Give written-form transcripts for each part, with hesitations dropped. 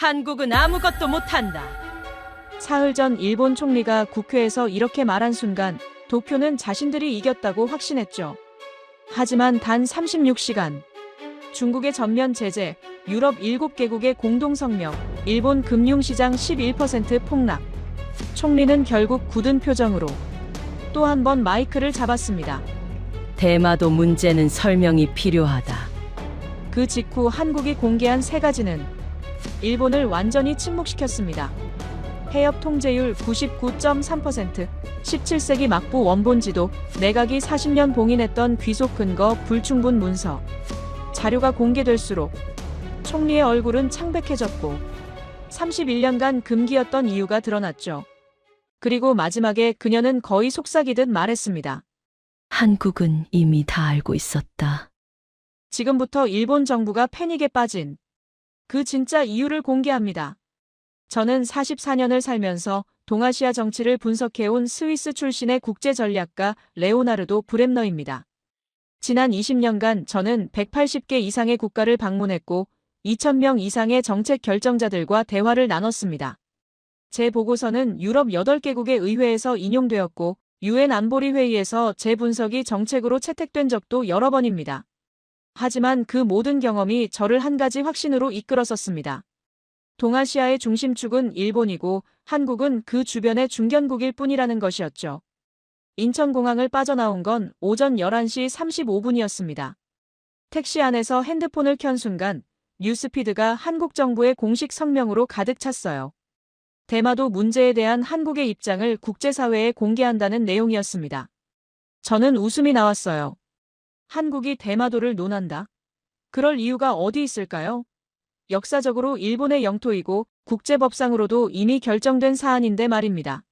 한국은 아무것도 못한다. 사흘 전 일본 총리가 국회에서 이렇게 말한 순간 도쿄는 자신들이 이겼다고 확신했죠. 하지만 단 36시간. 중국의 전면 제재, 유럽 7개국의 공동성명, 일본 금융시장 11% 폭락. 총리는 결국 굳은 표정으로 또 한 번 마이크를 잡았습니다. 대마도 문제는 설명이 필요하다. 그 직후 한국이 공개한 세 가지는 일본을 완전히 침묵시켰습니다. 해협 통제율 99.3%, 17세기 막부 원본지도, 내각이 40년 봉인했던 귀속 근거 불충분 문서. 자료가 공개될수록 총리의 얼굴은 창백해졌고 31년간 금기였던 이유가 드러났죠. 그리고 마지막에 그녀는 거의 속삭이듯 말했습니다. 한국은 이미 다 알고 있었다. 지금부터 일본 정부가 패닉에 빠진 그 진짜 이유를 공개합니다. 저는 44년을 살면서 동아시아 정치를 분석해온 스위스 출신의 국제전략가 레오나르도 브렘너입니다. 지난 20년간 저는 180개 이상의 국가를 방문했고 2,000명 이상의 정책 결정자들과 대화를 나눴습니다. 제 보고서는 유럽 8개국의 의회에서 인용되었고 UN 안보리 회의에서 제 분석이 정책으로 채택된 적도 여러 번입니다. 하지만 그 모든 경험이 저를 한 가지 확신으로 이끌었었습니다. 동아시아의 중심축은 일본이고 한국은 그 주변의 중견국일 뿐이라는 것이었죠. 인천공항을 빠져나온 건 오전 11시 35분이었습니다. 택시 안에서 핸드폰을 켠 순간 뉴스피드가 한국 정부의 공식 성명으로 가득 찼어요. 대마도 문제에 대한 한국의 입장을 국제사회에 공개한다는 내용이었습니다. 저는 웃음이 나왔어요. 한국이 대마도를 논한다? 그럴 이유가 어디 있을까요? 역사적으로 일본의 영토이고 국제법상으로도 이미 결정된 사안인데 말입니다.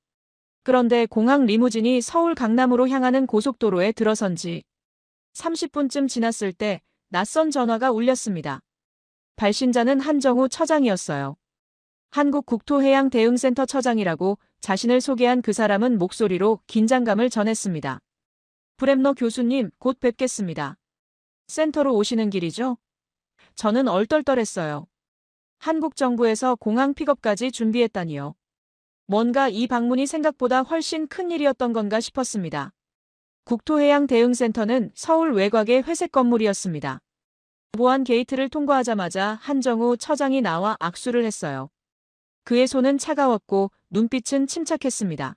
그런데 공항 리무진이 서울 강남으로 향하는 고속도로에 들어선 지 30분쯤 지났을 때 낯선 전화가 울렸습니다. 발신자는 한정우 처장이었어요. 한국국토해양대응센터 처장이라고 자신을 소개한 그 사람은 목소리로 긴장감을 전했습니다. 브렘너 교수님, 곧 뵙겠습니다. 센터로 오시는 길이죠? 저는 얼떨떨했어요. 한국 정부에서 공항 픽업까지 준비했다니요. 뭔가 이 방문이 생각보다 훨씬 큰 일이었던 건가 싶었습니다. 국토해양대응센터는 서울 외곽의 회색 건물이었습니다. 보안 게이트를 통과하자마자 한정우 처장이 나와 악수를 했어요. 그의 손은 차가웠고 눈빛은 침착했습니다.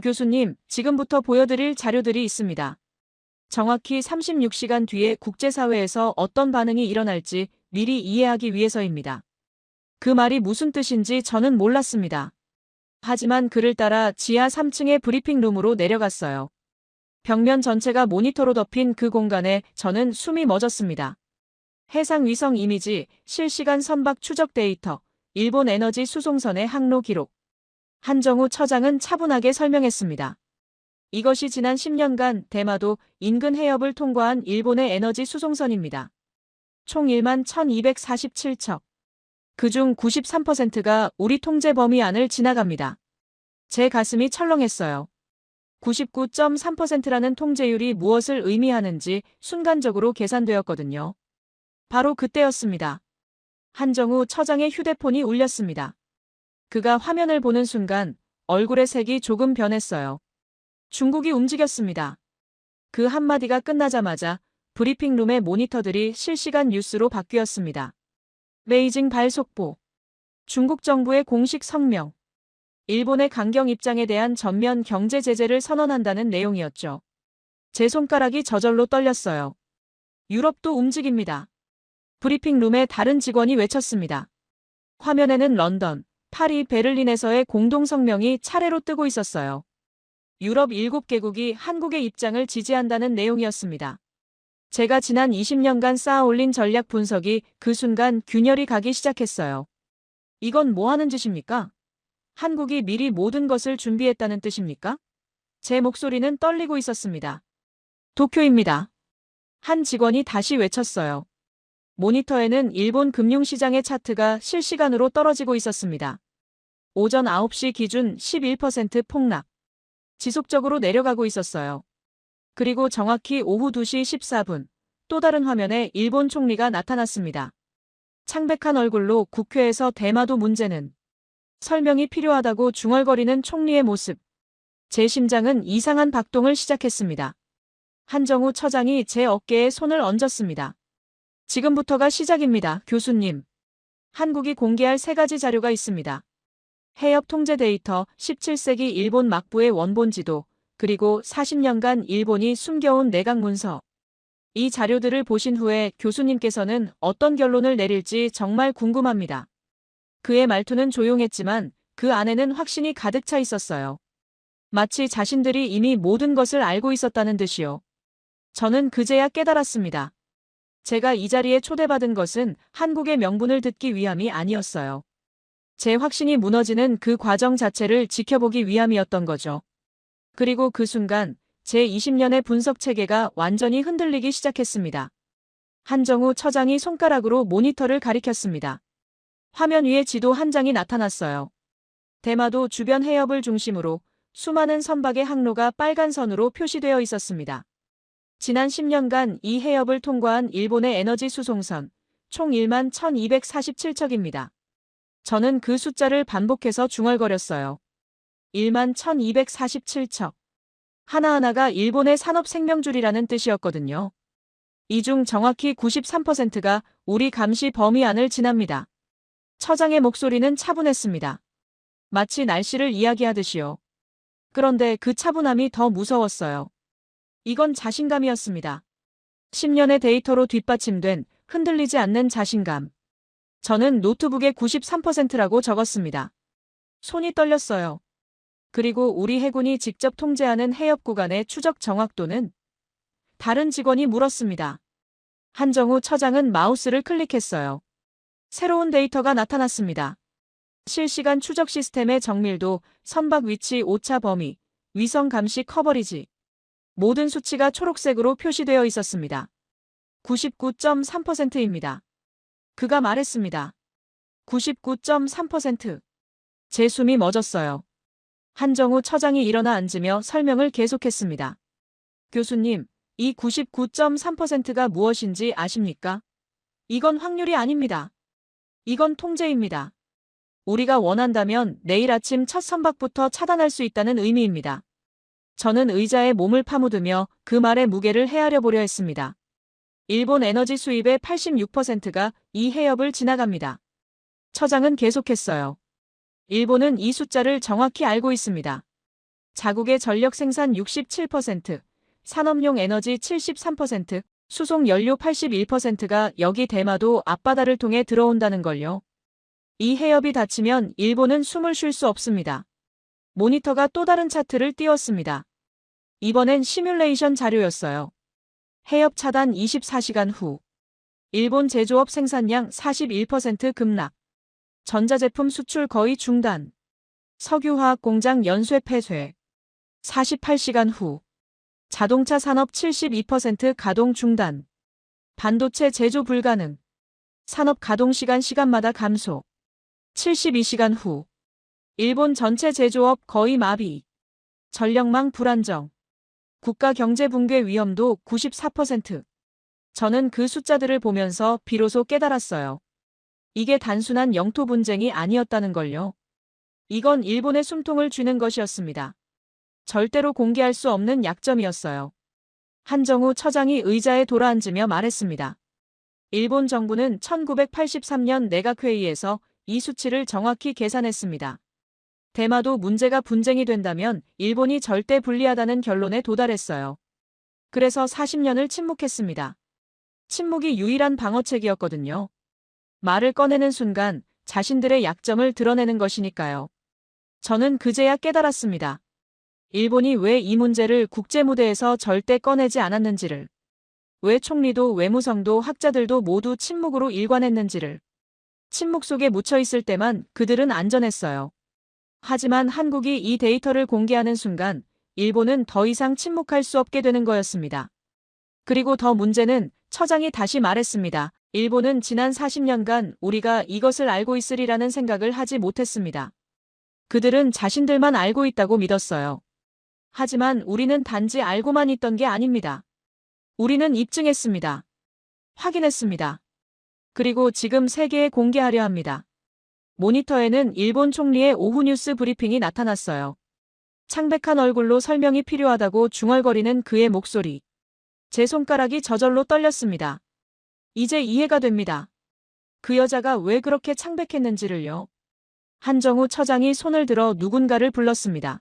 교수님, 지금부터 보여드릴 자료들이 있습니다. 정확히 36시간 뒤에 국제사회에서 어떤 반응이 일어날지 미리 이해하기 위해서입니다. 그 말이 무슨 뜻인지 저는 몰랐습니다. 하지만 그를 따라 지하 3층의 브리핑룸으로 내려갔어요. 벽면 전체가 모니터로 덮인 그 공간에 저는 숨이 멎었습니다. 해상 위성 이미지, 실시간 선박 추적 데이터, 일본 에너지 수송선의 항로 기록. 한정우 처장은 차분하게 설명했습니다. 이것이 지난 10년간 대마도 인근 해협을 통과한 일본의 에너지 수송선입니다. 총 1만 1,247척. 그중 93%가 우리 통제 범위 안을 지나갑니다. 제 가슴이 철렁했어요. 99.3%라는 통제율이 무엇을 의미하는지 순간적으로 계산되었거든요. 바로 그때였습니다. 한정우 처장의 휴대폰이 울렸습니다. 그가 화면을 보는 순간 얼굴의 색이 조금 변했어요. 중국이 움직였습니다. 그 한마디가 끝나자마자 브리핑룸의 모니터들이 실시간 뉴스로 바뀌었습니다. 베이징 발속보. 중국 정부의 공식 성명. 일본의 강경 입장에 대한 전면 경제 제재를 선언한다는 내용이었죠. 제 손가락이 저절로 떨렸어요. 유럽도 움직입니다. 브리핑룸의 다른 직원이 외쳤습니다. 화면에는 런던, 파리, 베를린에서의 공동성명이 차례로 뜨고 있었어요. 유럽 7개국이 한국의 입장을 지지한다는 내용이었습니다. 제가 지난 20년간 쌓아올린 전략 분석이 그 순간 균열이 가기 시작했어요. 이건 뭐 하는 짓입니까? 한국이 미리 모든 것을 준비했다는 뜻입니까? 제 목소리는 떨리고 있었습니다. 도쿄입니다. 한 직원이 다시 외쳤어요. 모니터에는 일본 금융시장의 차트가 실시간으로 떨어지고 있었습니다. 오전 9시 기준 11% 폭락. 지속적으로 내려가고 있었어요. 그리고 정확히 오후 2시 14분, 또 다른 화면에 일본 총리가 나타났습니다. 창백한 얼굴로 국회에서 대마도 문제는 설명이 필요하다고 중얼거리는 총리의 모습. 제 심장은 이상한 박동을 시작했습니다. 한정우 처장이 제 어깨에 손을 얹었습니다. 지금부터가 시작입니다, 교수님. 한국이 공개할 3가지 자료가 있습니다. 해협 통제 데이터, 17세기 일본 막부의 원본 지도, 그리고 40년간 일본이 숨겨온 내각 문서. 이 자료들을 보신 후에 교수님께서는 어떤 결론을 내릴지 정말 궁금합니다. 그의 말투는 조용했지만 그 안에는 확신이 가득 차 있었어요. 마치 자신들이 이미 모든 것을 알고 있었다는 듯이요. 저는 그제야 깨달았습니다. 제가 이 자리에 초대받은 것은 한국의 명분을 듣기 위함이 아니었어요. 제 확신이 무너지는 그 과정 자체를 지켜보기 위함이었던 거죠. 그리고 그 순간 제 20년의 분석 체계가 완전히 흔들리기 시작했습니다. 한정우 처장이 손가락으로 모니터를 가리켰습니다. 화면 위에 지도 한 장이 나타났어요. 대마도 주변 해협을 중심으로 수많은 선박의 항로가 빨간 선으로 표시되어 있었습니다. 지난 10년간 이 해협을 통과한 일본의 에너지 수송선, 총 1만 1247척입니다. 저는 그 숫자를 반복해서 중얼거렸어요. 1만 1247척. 하나하나가 일본의 산업 생명줄이라는 뜻이었거든요. 이 중 정확히 93%가 우리 감시 범위 안을 지납니다. 처장의 목소리는 차분했습니다. 마치 날씨를 이야기하듯이요. 그런데 그 차분함이 더 무서웠어요. 이건 자신감이었습니다. 10년의 데이터로 뒷받침된 흔들리지 않는 자신감. 저는 노트북에 93%라고 적었습니다. 손이 떨렸어요. 그리고 우리 해군이 직접 통제하는 해협 구간의 추적 정확도는? 다른 직원이 물었습니다. 한정우 처장은 마우스를 클릭했어요. 새로운 데이터가 나타났습니다. 실시간 추적 시스템의 정밀도, 선박 위치 오차 범위, 위성 감시 커버리지. 모든 수치가 초록색으로 표시되어 있었습니다. 99.3%입니다. 그가 말했습니다. 99.3%. 제 숨이 멎었어요. 한정우 처장이 일어나 앉으며 설명을 계속했습니다. 교수님, 이 99.3%가 무엇인지 아십니까? 이건 확률이 아닙니다. 이건 통제입니다. 우리가 원한다면 내일 아침 첫 선박부터 차단할 수 있다는 의미입니다. 저는 의자에 몸을 파묻으며 그 말의 무게를 헤아려 보려 했습니다. 일본 에너지 수입의 86%가 이 해협을 지나갑니다. 처장은 계속했어요. 일본은 이 숫자를 정확히 알고 있습니다. 자국의 전력 생산 67%, 산업용 에너지 73%, 수송 연료 81%가 여기 대마도 앞바다를 통해 들어온다는 걸요. 이 해협이 닫히면 일본은 숨을 쉴 수 없습니다. 모니터가 또 다른 차트를 띄웠습니다. 이번엔 시뮬레이션 자료였어요. 해협 차단 24시간 후. 일본 제조업 생산량 41% 급락. 전자제품 수출 거의 중단. 석유화학 공장 연쇄 폐쇄. 48시간 후. 자동차 산업 72% 가동 중단. 반도체 제조 불가능. 산업 가동 시간마다 감소. 72시간 후. 일본 전체 제조업 거의 마비. 전력망 불안정. 국가 경제 붕괴 위험도 94%. 저는 그 숫자들을 보면서 비로소 깨달았어요. 이게 단순한 영토 분쟁이 아니었다는 걸요. 이건 일본의 숨통을 쥐는 것이었습니다. 절대로 공개할 수 없는 약점이었어요. 한정우 처장이 의자에 돌아앉으며 말했습니다. 일본 정부는 1983년 내각회의에서 이 수치를 정확히 계산했습니다. 대마도 문제가 분쟁이 된다면 일본이 절대 불리하다는 결론에 도달했어요. 그래서 40년을 침묵했습니다. 침묵이 유일한 방어책이었거든요. 말을 꺼내는 순간 자신들의 약점을 드러내는 것이니까요. 저는 그제야 깨달았습니다. 일본이 왜 이 문제를 국제무대에서 절대 꺼내지 않았는지를. 왜 총리도 외무성도 학자들도 모두 침묵으로 일관했는지를. 침묵 속에 묻혀 있을 때만 그들은 안전했어요. 하지만 한국이 이 데이터를 공개하는 순간 일본은 더 이상 침묵할 수 없게 되는 거였습니다. 그리고 더 문제는 처장이 다시 말했습니다. 일본은 지난 40년간 우리가 이것을 알고 있으리라는 생각을 하지 못했습니다. 그들은 자신들만 알고 있다고 믿었어요. 하지만 우리는 단지 알고만 있던 게 아닙니다. 우리는 입증했습니다. 확인했습니다. 그리고 지금 세계에 공개하려 합니다. 모니터에는 일본 총리의 오후 뉴스 브리핑이 나타났어요. 창백한 얼굴로 설명이 필요하다고 중얼거리는 그의 목소리. 제 손가락이 저절로 떨렸습니다. 이제 이해가 됩니다. 그 여자가 왜 그렇게 창백했는지를요. 한정우 처장이 손을 들어 누군가를 불렀습니다.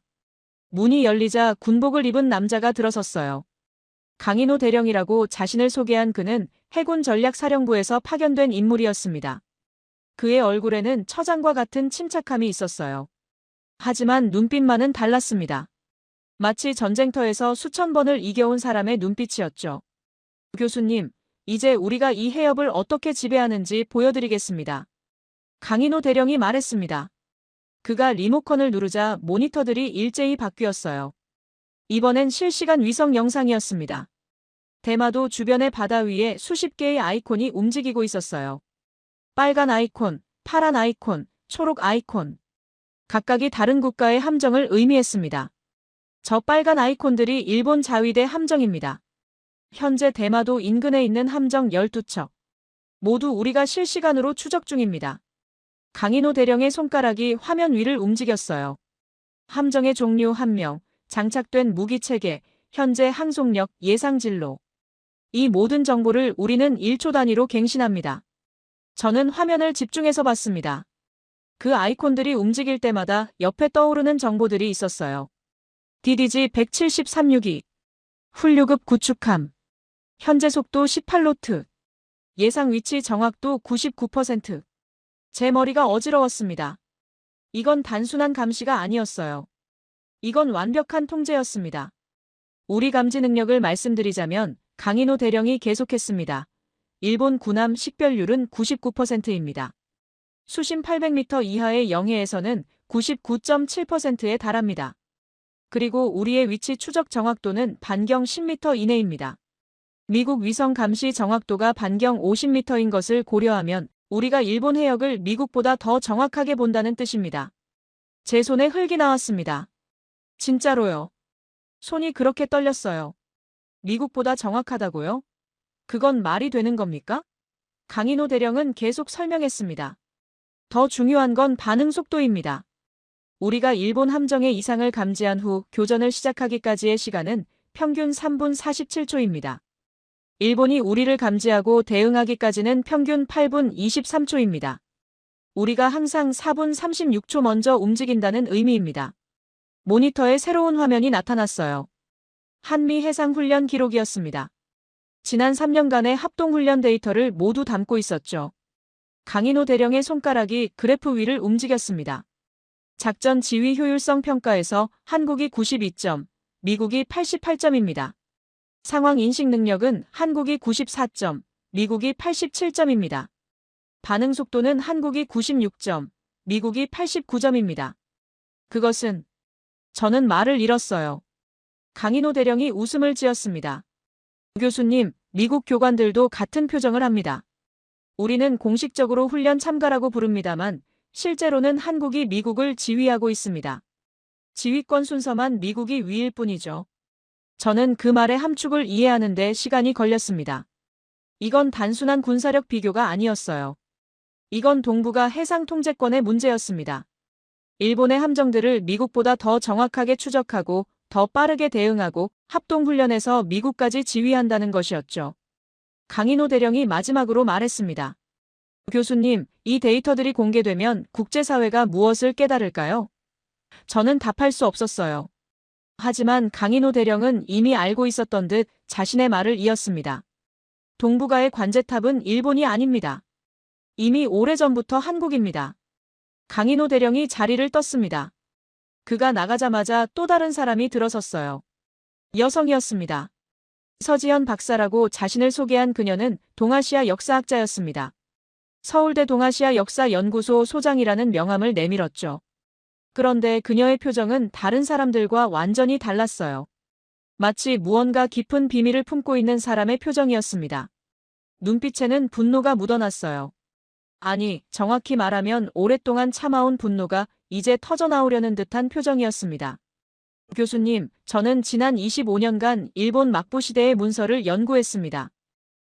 문이 열리자 군복을 입은 남자가 들어섰어요. 강인호 대령이라고 자신을 소개한 그는 해군 전략사령부에서 파견된 인물이었습니다. 그의 얼굴에는 처장과 같은 침착함이 있었어요. 하지만 눈빛만은 달랐습니다. 마치 전쟁터에서 수천 번을 이겨온 사람의 눈빛이었죠. 교수님, 이제 우리가 이 해협을 어떻게 지배하는지 보여드리겠습니다. 강인호 대령이 말했습니다. 그가 리모컨을 누르자 모니터들이 일제히 바뀌었어요. 이번엔 실시간 위성 영상이었습니다. 대마도 주변의 바다 위에 수십 개의 아이콘이 움직이고 있었어요. 빨간 아이콘, 파란 아이콘, 초록 아이콘. 각각이 다른 국가의 함정을 의미했습니다. 저 빨간 아이콘들이 일본 자위대 함정입니다. 현재 대마도 인근에 있는 함정 12척. 모두 우리가 실시간으로 추적 중입니다. 강인호 대령의 손가락이 화면 위를 움직였어요. 함정의 종류 1명, 장착된 무기 체계, 현재 항속력, 예상 진로. 이 모든 정보를 우리는 1초 단위로 갱신합니다. 저는 화면을 집중해서 봤습니다. 그 아이콘들이 움직일 때마다 옆에 떠오르는 정보들이 있었어요. DDG 17362. 훌류급 구축함. 현재 속도 18노트. 예상 위치 정확도 99%. 제 머리가 어지러웠습니다. 이건 단순한 감시가 아니었어요. 이건 완벽한 통제였습니다. 우리 감지 능력을 말씀드리자면 강인호 대령이 계속했습니다. 일본 군함 식별률은 99%입니다. 수심 800m 이하의 영해에서는 99.7%에 달합니다. 그리고 우리의 위치 추적 정확도는 반경 10m 이내입니다. 미국 위성 감시 정확도가 반경 50m인 것을 고려하면 우리가 일본 해역을 미국보다 더 정확하게 본다는 뜻입니다. 제 손에 흙이 나왔습니다. 진짜로요. 손이 그렇게 떨렸어요. 미국보다 정확하다고요? 그건 말이 되는 겁니까? 강인호 대령은 계속 설명했습니다. 더 중요한 건 반응 속도입니다. 우리가 일본 함정의 이상을 감지한 후 교전을 시작하기까지의 시간은 평균 3분 47초입니다. 일본이 우리를 감지하고 대응하기까지는 평균 8분 23초입니다. 우리가 항상 4분 36초 먼저 움직인다는 의미입니다. 모니터에 새로운 화면이 나타났어요. 한미 해상훈련 기록이었습니다. 지난 3년간의 합동훈련 데이터를 모두 담고 있었죠. 강인호 대령의 손가락이 그래프 위를 움직였습니다. 작전 지휘 효율성 평가에서 한국이 92점, 미국이 88점입니다. 상황 인식 능력은 한국이 94점, 미국이 87점입니다. 반응 속도는 한국이 96점, 미국이 89점입니다. 그것은 저는 말을 잃었어요. 강인호 대령이 웃음을 지었습니다. 교수님, 미국 교관들도 같은 표정을 합니다. 우리는 공식적으로 훈련 참가라고 부릅니다만 실제로는 한국이 미국을 지휘하고 있습니다. 지휘권 순서만 미국이 위일 뿐이죠. 저는 그 말의 함축을 이해하는 데 시간이 걸렸습니다. 이건 단순한 군사력 비교가 아니었어요. 이건 동북아 해상 통제권의 문제였습니다. 일본의 함정들을 미국보다 더 정확하게 추적하고 더 빠르게 대응하고 합동훈련에서 미국까지 지휘한다는 것이었죠. 강인호 대령이 마지막으로 말했습니다. 교수님, 이 데이터들이 공개되면 국제사회가 무엇을 깨달을까요? 저는 답할 수 없었어요. 하지만 강인호 대령은 이미 알고 있었던 듯 자신의 말을 이었습니다. 동북아의 관제탑은 일본이 아닙니다. 이미 오래전부터 한국입니다. 강인호 대령이 자리를 떴습니다. 그가 나가자마자 또 다른 사람이 들어섰어요. 여성이었습니다. 서지현 박사라고 자신을 소개한 그녀는 동아시아 역사학자였습니다. 서울대 동아시아 역사연구소 소장이라는 명함을 내밀었죠. 그런데 그녀의 표정은 다른 사람들과 완전히 달랐어요. 마치 무언가 깊은 비밀을 품고 있는 사람의 표정이었습니다. 눈빛에는 분노가 묻어났어요. 아니, 정확히 말하면 오랫동안 참아온 분노가 이제 터져나오려는 듯한 표정이었습니다. 교수님, 저는 지난 25년간 일본 막부 시대의 문서를 연구했습니다.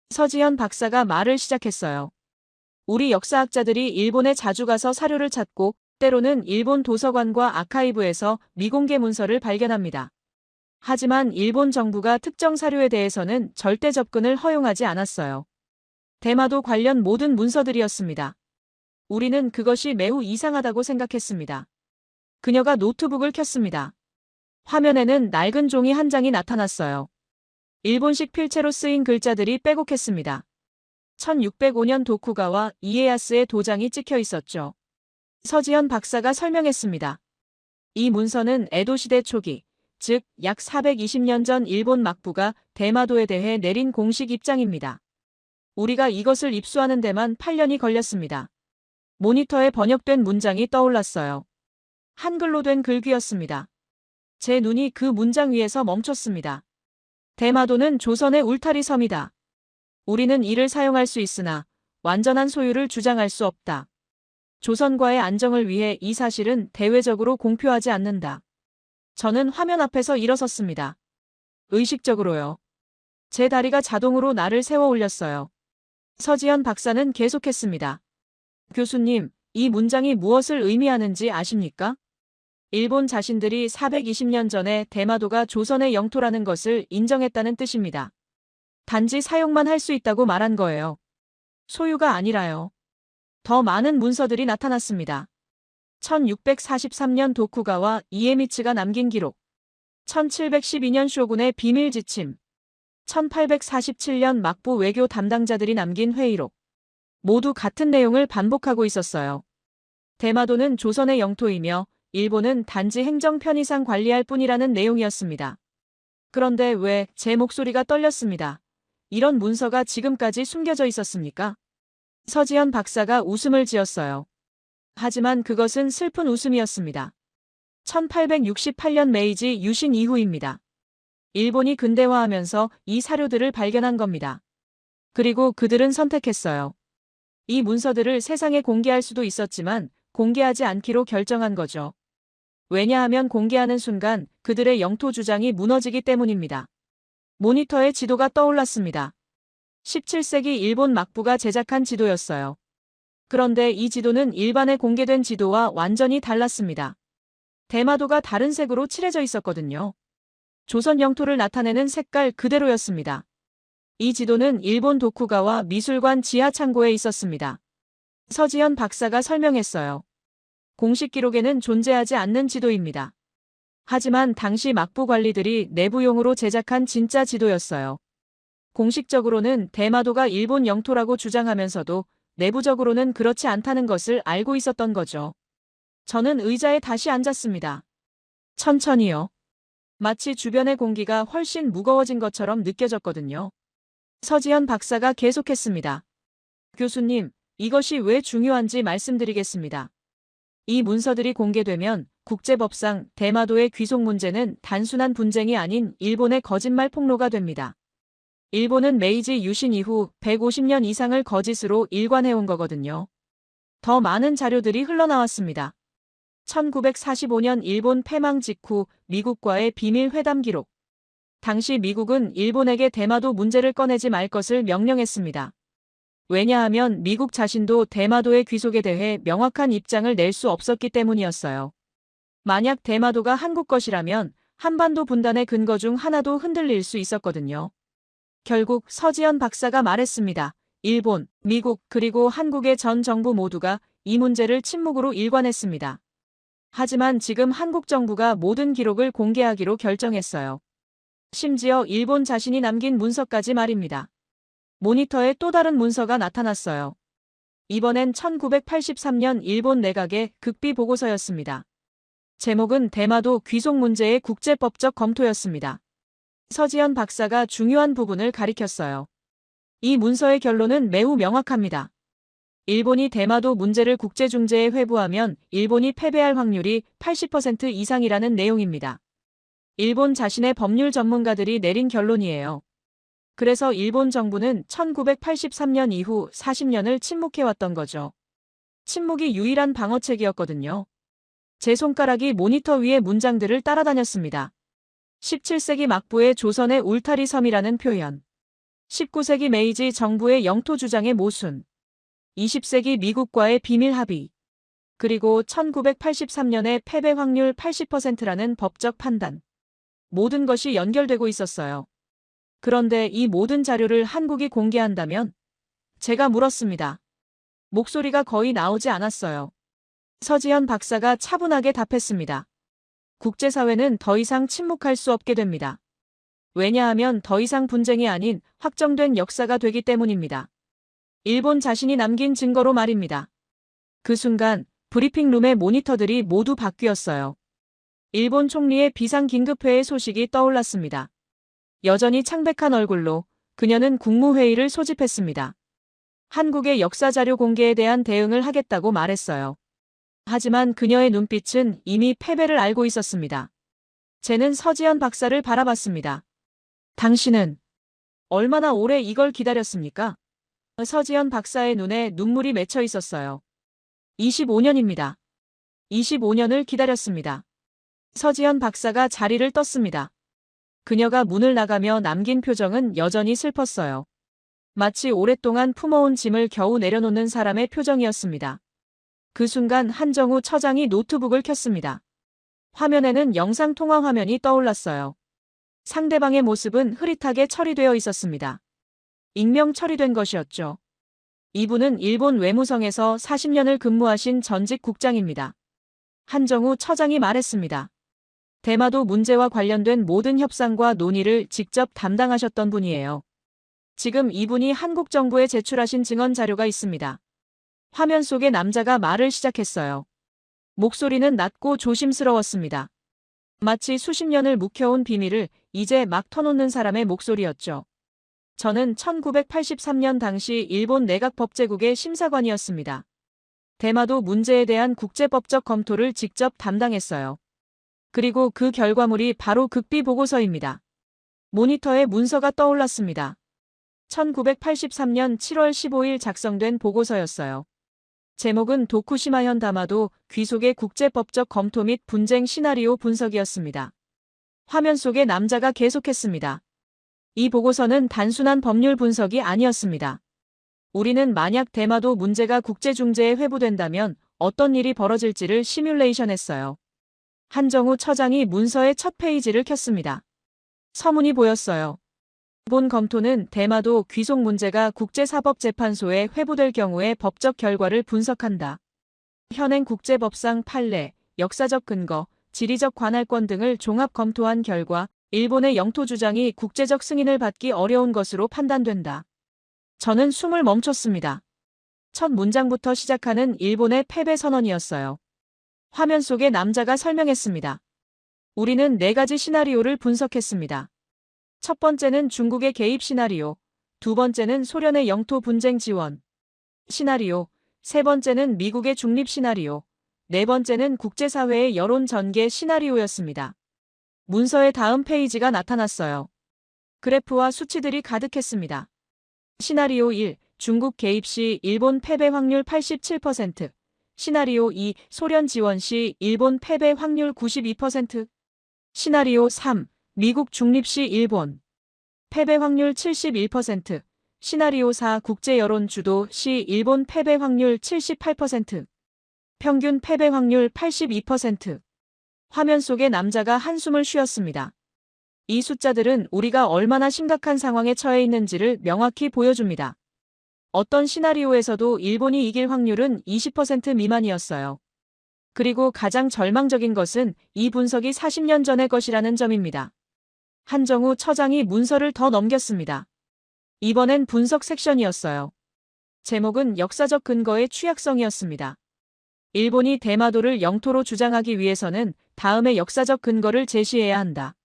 서지현 박사가 말을 시작했어요. 우리 역사학자들이 일본에 자주 가서 사료를 찾고 때로는 일본 도서관과 아카이브에서 미공개 문서를 발견합니다. 하지만 일본 정부가 특정 사료에 대해서는 절대 접근을 허용하지 않았어요. 대마도 관련 모든 문서들이었습니다. 우리는 그것이 매우 이상하다고 생각했습니다. 그녀가 노트북을 켰습니다. 화면에는 낡은 종이 한 장이 나타났어요. 일본식 필체로 쓰인 글자들이 빼곡했습니다. 1605년 도쿠가와 이에야스의 도장이 찍혀 있었죠. 서지현 박사가 설명했습니다. 이 문서는 에도시대 초기, 즉 약 420년 전 일본 막부가 대마도에 대해 내린 공식 입장입니다. 우리가 이것을 입수하는 데만 8년이 걸렸습니다. 모니터에 번역된 문장이 떠올랐어요. 한글로 된 글귀였습니다. 제 눈이 그 문장 위에서 멈췄습니다. 대마도는 조선의 울타리 섬이다. 우리는 이를 사용할 수 있으나 완전한 소유를 주장할 수 없다. 조선과의 안정을 위해 이 사실은 대외적으로 공표하지 않는다. 저는 화면 앞에서 일어섰습니다. 의식적으로요. 제 다리가 자동으로 나를 세워 올렸어요. 서지현 박사는 계속했습니다. 교수님, 이 문장이 무엇을 의미하는지 아십니까? 일본 자신들이 420년 전에 대마도가 조선의 영토라는 것을 인정했다는 뜻입니다. 단지 사용만 할 수 있다고 말한 거예요. 소유가 아니라요. 더 많은 문서들이 나타났습니다. 1643년 도쿠가와 이에미츠가 남긴 기록, 1712년 쇼군의 비밀 지침, 1847년 막부 외교 담당자들이 남긴 회의록, 모두 같은 내용을 반복하고 있었어요. 대마도는 조선의 영토이며 일본은 단지 행정 편의상 관리할 뿐이라는 내용이었습니다. 그런데 왜 제 목소리가 떨렸습니다. 이런 문서가 지금까지 숨겨져 있었습니까? 서지현 박사가 웃음을 지었어요. 하지만 그것은 슬픈 웃음이었습니다. 1868년 메이지 유신 이후입니다. 일본이 근대화하면서 이 사료들을 발견한 겁니다. 그리고 그들은 선택했어요. 이 문서들을 세상에 공개할 수도 있었지만 공개하지 않기로 결정한 거죠. 왜냐하면 공개하는 순간 그들의 영토 주장이 무너지기 때문입니다. 모니터에 지도가 떠올랐습니다. 17세기 일본 막부가 제작한 지도였어요. 그런데 이 지도는 일반에 공개된 지도와 완전히 달랐습니다. 대마도가 다른 색으로 칠해져 있었거든요. 조선 영토를 나타내는 색깔 그대로였습니다. 이 지도는 일본 도쿠가와 미술관 지하 창고에 있었습니다. 서지현 박사가 설명했어요. 공식 기록에는 존재하지 않는 지도입니다. 하지만 당시 막부 관리들이 내부용으로 제작한 진짜 지도였어요. 공식적으로는 대마도가 일본 영토라고 주장하면서도 내부적으로는 그렇지 않다는 것을 알고 있었던 거죠. 저는 의자에 다시 앉았습니다. 천천히요. 마치 주변의 공기가 훨씬 무거워진 것처럼 느껴졌거든요. 서지현 박사가 계속했습니다. 교수님, 이것이 왜 중요한지 말씀드리겠습니다. 이 문서들이 공개되면 국제법상 대마도의 귀속 문제는 단순한 분쟁이 아닌 일본의 거짓말 폭로가 됩니다. 일본은 메이지 유신 이후 150년 이상을 거짓으로 일관해온 거거든요. 더 많은 자료들이 흘러나왔습니다. 1945년 일본 패망 직후 미국과의 비밀 회담 기록. 당시 미국은 일본에게 대마도 문제를 꺼내지 말 것을 명령했습니다. 왜냐하면 미국 자신도 대마도의 귀속에 대해 명확한 입장을 낼 수 없었기 때문이었어요. 만약 대마도가 한국 것이라면 한반도 분단의 근거 중 하나도 흔들릴 수 있었거든요. 결국 서지현 박사가 말했습니다. 일본, 미국 그리고 한국의 전 정부 모두가 이 문제를 침묵으로 일관했습니다. 하지만 지금 한국 정부가 모든 기록을 공개하기로 결정했어요. 심지어 일본 자신이 남긴 문서까지 말입니다. 모니터에 또 다른 문서가 나타났어요. 이번엔 1983년 일본 내각의 극비 보고서였습니다. 제목은 대마도 귀속 문제의 국제법적 검토였습니다. 서지현 박사가 중요한 부분을 가리켰어요. 이 문서의 결론은 매우 명확합니다. 일본이 대마도 문제를 국제중재에 회부하면 일본이 패배할 확률이 80% 이상이라는 내용입니다. 일본 자신의 법률 전문가들이 내린 결론이에요. 그래서 일본 정부는 1983년 이후 40년을 침묵해왔던 거죠. 침묵이 유일한 방어책이었거든요. 제 손가락이 모니터 위의 문장들을 따라다녔습니다. 17세기 막부의 조선의 울타리 섬이라는 표현. 19세기 메이지 정부의 영토 주장의 모순. 20세기 미국과의 비밀 합의, 그리고 1983년의 패배 확률 80%라는 법적 판단. 모든 것이 연결되고 있었어요. 그런데 이 모든 자료를 한국이 공개한다면? 제가 물었습니다. 목소리가 거의 나오지 않았어요. 서지현 박사가 차분하게 답했습니다. 국제사회는 더 이상 침묵할 수 없게 됩니다. 왜냐하면 더 이상 분쟁이 아닌 확정된 역사가 되기 때문입니다. 일본 자신이 남긴 증거로 말입니다. 그 순간 브리핑룸의 모니터들이 모두 바뀌었어요. 일본 총리의 비상긴급회의 소식이 떠올랐습니다. 여전히 창백한 얼굴로 그녀는 국무회의를 소집했습니다. 한국의 역사자료 공개에 대한 대응을 하겠다고 말했어요. 하지만 그녀의 눈빛은 이미 패배를 알고 있었습니다. 쟤는 서지현 박사를 바라봤습니다. 당신은 얼마나 오래 이걸 기다렸습니까? 서지현 박사의 눈에 눈물이 맺혀 있었어요. 25년입니다. 25년을 기다렸습니다. 서지현 박사가 자리를 떴습니다. 그녀가 문을 나가며 남긴 표정은 여전히 슬펐어요. 마치 오랫동안 품어온 짐을 겨우 내려놓는 사람의 표정이었습니다. 그 순간 한정우 처장이 노트북을 켰습니다. 화면에는 영상통화 화면이 떠올랐어요. 상대방의 모습은 흐릿하게 처리되어 있었습니다. 익명 처리된 것이었죠. 이분은 일본 외무성에서 40년을 근무하신 전직 국장입니다. 한정우 처장이 말했습니다. 대마도 문제와 관련된 모든 협상과 논의를 직접 담당하셨던 분이에요. 지금 이분이 한국 정부에 제출하신 증언 자료가 있습니다. 화면 속의 남자가 말을 시작했어요. 목소리는 낮고 조심스러웠습니다. 마치 수십 년을 묵혀온 비밀을 이제 막 터놓는 사람의 목소리였죠. 저는 1983년 당시 일본 내각법제국의 심사관이었습니다. 대마도 문제에 대한 국제법적 검토를 직접 담당했어요. 그리고 그 결과물이 바로 극비 보고서입니다. 모니터에 문서가 떠올랐습니다. 1983년 7월 15일 작성된 보고서였어요. 제목은 도쿠시마현 다마도 귀속의 국제법적 검토 및 분쟁 시나리오 분석이었습니다. 화면 속의 남자가 계속했습니다. 이 보고서는 단순한 법률 분석이 아니었습니다. 우리는 만약 대마도 문제가 국제중재에 회부된다면 어떤 일이 벌어질지를 시뮬레이션했어요. 한정우 처장이 문서의 첫 페이지를 켰습니다. 서문이 보였어요. 본 검토는 대마도 귀속 문제가 국제사법재판소에 회부될 경우의 법적 결과를 분석한다. 현행 국제법상 판례, 역사적 근거, 지리적 관할권 등을 종합 검토한 결과 일본의 영토 주장이 국제적 승인을 받기 어려운 것으로 판단된다. 저는 숨을 멈췄습니다. 첫 문장부터 시작하는 일본의 패배 선언이었어요. 화면 속의 남자가 설명했습니다. 우리는 4가지 시나리오를 분석했습니다. 첫 번째는 중국의 개입 시나리오, 두 번째는 소련의 영토 분쟁 지원 시나리오, 세 번째는 미국의 중립 시나리오, 네 번째는 국제사회의 여론 전개 시나리오였습니다. 문서의 다음 페이지가 나타났어요. 그래프와 수치들이 가득했습니다. 시나리오 1, 중국 개입 시 일본 패배 확률 87%, 시나리오 2, 소련 지원 시 일본 패배 확률 92%, 시나리오 3, 미국 중립 시 일본 패배 확률 71%, 시나리오 4, 국제 여론 주도 시 일본 패배 확률 78%, 평균 패배 확률 82%. 화면 속의 남자가 한숨을 쉬었습니다. 이 숫자들은 우리가 얼마나 심각한 상황에 처해 있는지를 명확히 보여줍니다. 어떤 시나리오에서도 일본이 이길 확률은 20% 미만이었어요. 그리고 가장 절망적인 것은 이 분석이 40년 전의 것이라는 점입니다. 한정우 처장이 문서를 더 넘겼습니다. 이번엔 분석 섹션이었어요. 제목은 역사적 근거의 취약성이었습니다. 일본이 대마도를 영토로 주장하기 위해서는 다음의 역사적 근거를 제시해야 한다.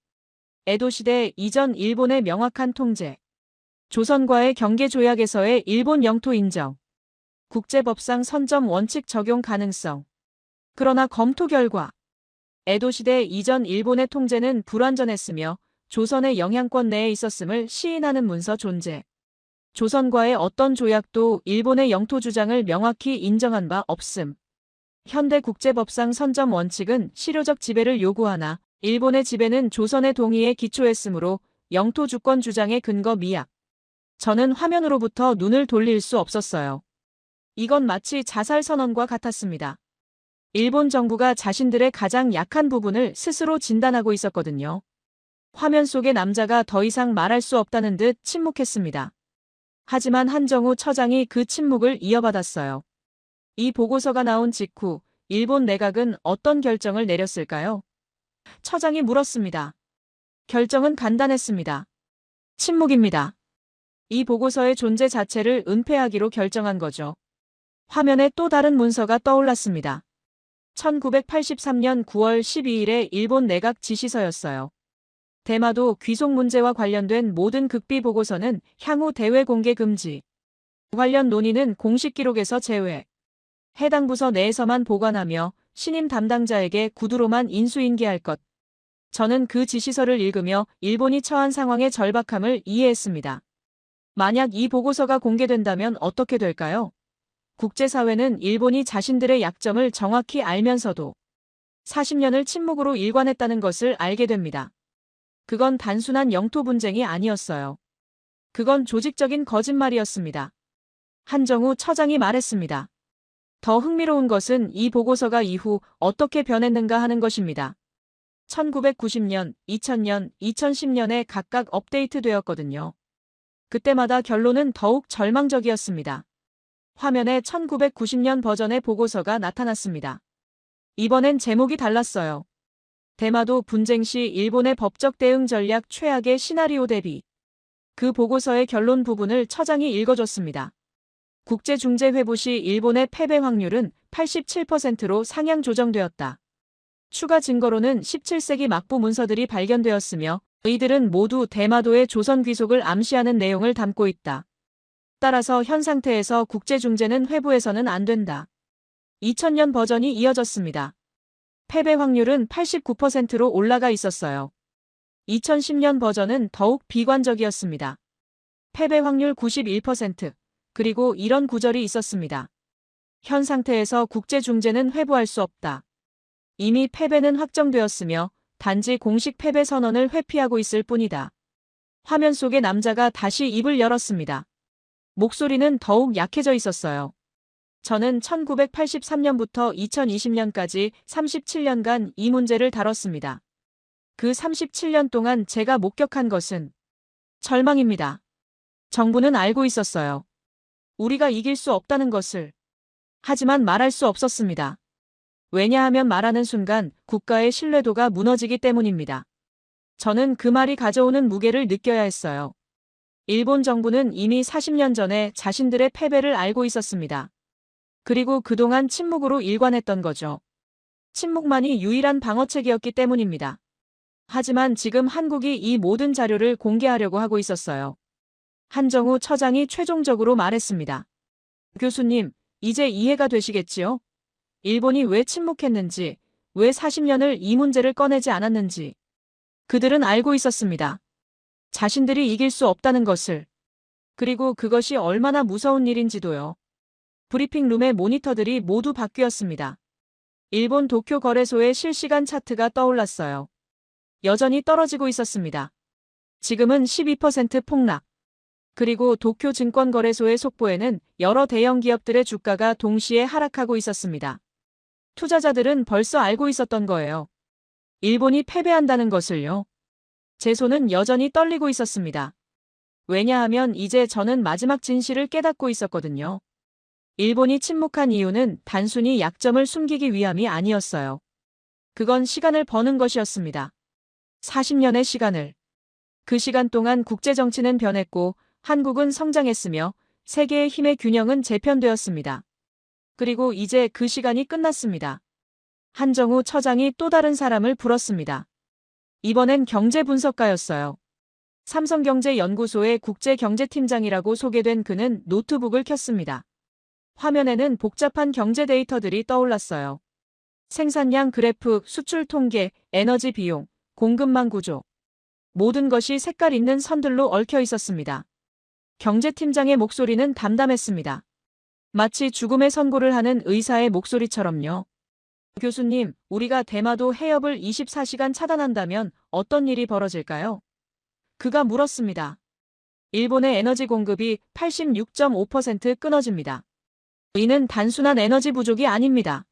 에도시대 이전 일본의 명확한 통제. 조선과의 경계조약에서의 일본 영토 인정. 국제법상 선점 원칙 적용 가능성. 그러나 검토 결과 에도시대 이전 일본의 통제는 불완전했으며 조선의 영향권 내에 있었음을 시인하는 문서 존재. 조선과의 어떤 조약도 일본의 영토 주장을 명확히 인정한 바 없음. 현대 국제법상 선점 원칙은 실효적 지배를 요구하나 일본의 지배는 조선의 동의에 기초했으므로 영토 주권 주장의 근거 미약. 저는 화면으로부터 눈을 돌릴 수 없었어요. 이건 마치 자살 선언과 같았습니다. 일본 정부가 자신들의 가장 약한 부분을 스스로 진단하고 있었거든요. 화면 속의 남자가 더 이상 말할 수 없다는 듯 침묵했습니다. 하지만 한정우 처장이 그 침묵을 이어받았어요. 이 보고서가 나온 직후 일본 내각은 어떤 결정을 내렸을까요? 처장이 물었습니다. 결정은 간단했습니다. 침묵입니다. 이 보고서의 존재 자체를 은폐하기로 결정한 거죠. 화면에 또 다른 문서가 떠올랐습니다. 1983년 9월 12일에 일본 내각 지시서였어요. 대마도 귀속 문제와 관련된 모든 극비 보고서는 향후 대외 공개 금지. 관련 논의는 공식 기록에서 제외. 해당 부서 내에서만 보관하며 신임 담당자에게 구두로만 인수인계할 것. 저는 그 지시서를 읽으며 일본이 처한 상황의 절박함을 이해했습니다. 만약 이 보고서가 공개된다면 어떻게 될까요? 국제사회는 일본이 자신들의 약점을 정확히 알면서도 40년을 침묵으로 일관했다는 것을 알게 됩니다. 그건 단순한 영토 분쟁이 아니었어요. 그건 조직적인 거짓말이었습니다. 한정우 처장이 말했습니다. 더 흥미로운 것은 이 보고서가 이후 어떻게 변했는가 하는 것입니다. 1990년, 2000년, 2010년에 각각 업데이트되었거든요. 그때마다 결론은 더욱 절망적이었습니다. 화면에 1990년 버전의 보고서가 나타났습니다. 이번엔 제목이 달랐어요. 대마도 분쟁 시 일본의 법적 대응 전략 최악의 시나리오 대비. 그 보고서의 결론 부분을 처장이 읽어줬습니다. 국제중재회부 시 일본의 패배 확률은 87%로 상향 조정되었다. 추가 증거로는 17세기 막부 문서들이 발견되었으며 이들은 모두 대마도의 조선 귀속을 암시하는 내용을 담고 있다. 따라서 현 상태에서 국제중재는 회부해서는 안 된다. 2000년 버전이 이어졌습니다. 패배 확률은 89%로 올라가 있었어요. 2010년 버전은 더욱 비관적이었습니다. 패배 확률 91%, 그리고 이런 구절이 있었습니다. 현 상태에서 국제중재는 회부할 수 없다. 이미 패배는 확정되었으며 단지 공식 패배 선언을 회피하고 있을 뿐이다. 화면 속의 남자가 다시 입을 열었습니다. 목소리는 더욱 약해져 있었어요. 저는 1983년부터 2020년까지 37년간 이 문제를 다뤘습니다. 그 37년 동안 제가 목격한 것은 절망입니다. 정부는 알고 있었어요. 우리가 이길 수 없다는 것을. 하지만 말할 수 없었습니다. 왜냐하면 말하는 순간 국가의 신뢰도가 무너지기 때문입니다. 저는 그 말이 가져오는 무게를 느껴야 했어요. 일본 정부는 이미 40년 전에 자신들의 패배를 알고 있었습니다. 그리고 그동안 침묵으로 일관했던 거죠. 침묵만이 유일한 방어책이었기 때문입니다. 하지만 지금 한국이 이 모든 자료를 공개하려고 하고 있었어요. 한정우 처장이 최종적으로 말했습니다. 교수님, 이제 이해가 되시겠지요? 일본이 왜 침묵했는지, 왜 40년을 이 문제를 꺼내지 않았는지. 그들은 알고 있었습니다. 자신들이 이길 수 없다는 것을. 그리고 그것이 얼마나 무서운 일인지도요. 브리핑룸의 모니터들이 모두 바뀌었습니다. 일본 도쿄 거래소의 실시간 차트가 떠올랐어요. 여전히 떨어지고 있었습니다. 지금은 12% 폭락. 그리고 도쿄 증권거래소의 속보에는 여러 대형 기업들의 주가가 동시에 하락하고 있었습니다. 투자자들은 벌써 알고 있었던 거예요. 일본이 패배한다는 것을요. 제 손은 여전히 떨리고 있었습니다. 왜냐하면 이제 저는 마지막 진실을 깨닫고 있었거든요. 일본이 침묵한 이유는 단순히 약점을 숨기기 위함이 아니었어요. 그건 시간을 버는 것이었습니다. 40년의 시간을. 그 시간 동안 국제정치는 변했고 한국은 성장했으며 세계의 힘의 균형은 재편되었습니다. 그리고 이제 그 시간이 끝났습니다. 한정우 처장이 또 다른 사람을 불렀습니다. 이번엔 경제분석가였어요. 삼성경제연구소의 국제경제팀장이라고 소개된 그는 노트북을 켰습니다. 화면에는 복잡한 경제 데이터들이 떠올랐어요. 생산량 그래프, 수출 통계, 에너지 비용, 공급망 구조. 모든 것이 색깔 있는 선들로 얽혀 있었습니다. 경제팀장의 목소리는 담담했습니다. 마치 죽음의 선고를 하는 의사의 목소리처럼요. 교수님, 우리가 대마도 해협을 24시간 차단한다면 어떤 일이 벌어질까요? 그가 물었습니다. 일본의 에너지 공급이 86.5% 끊어집니다. 이는 단순한 에너지 부족이 아닙니다.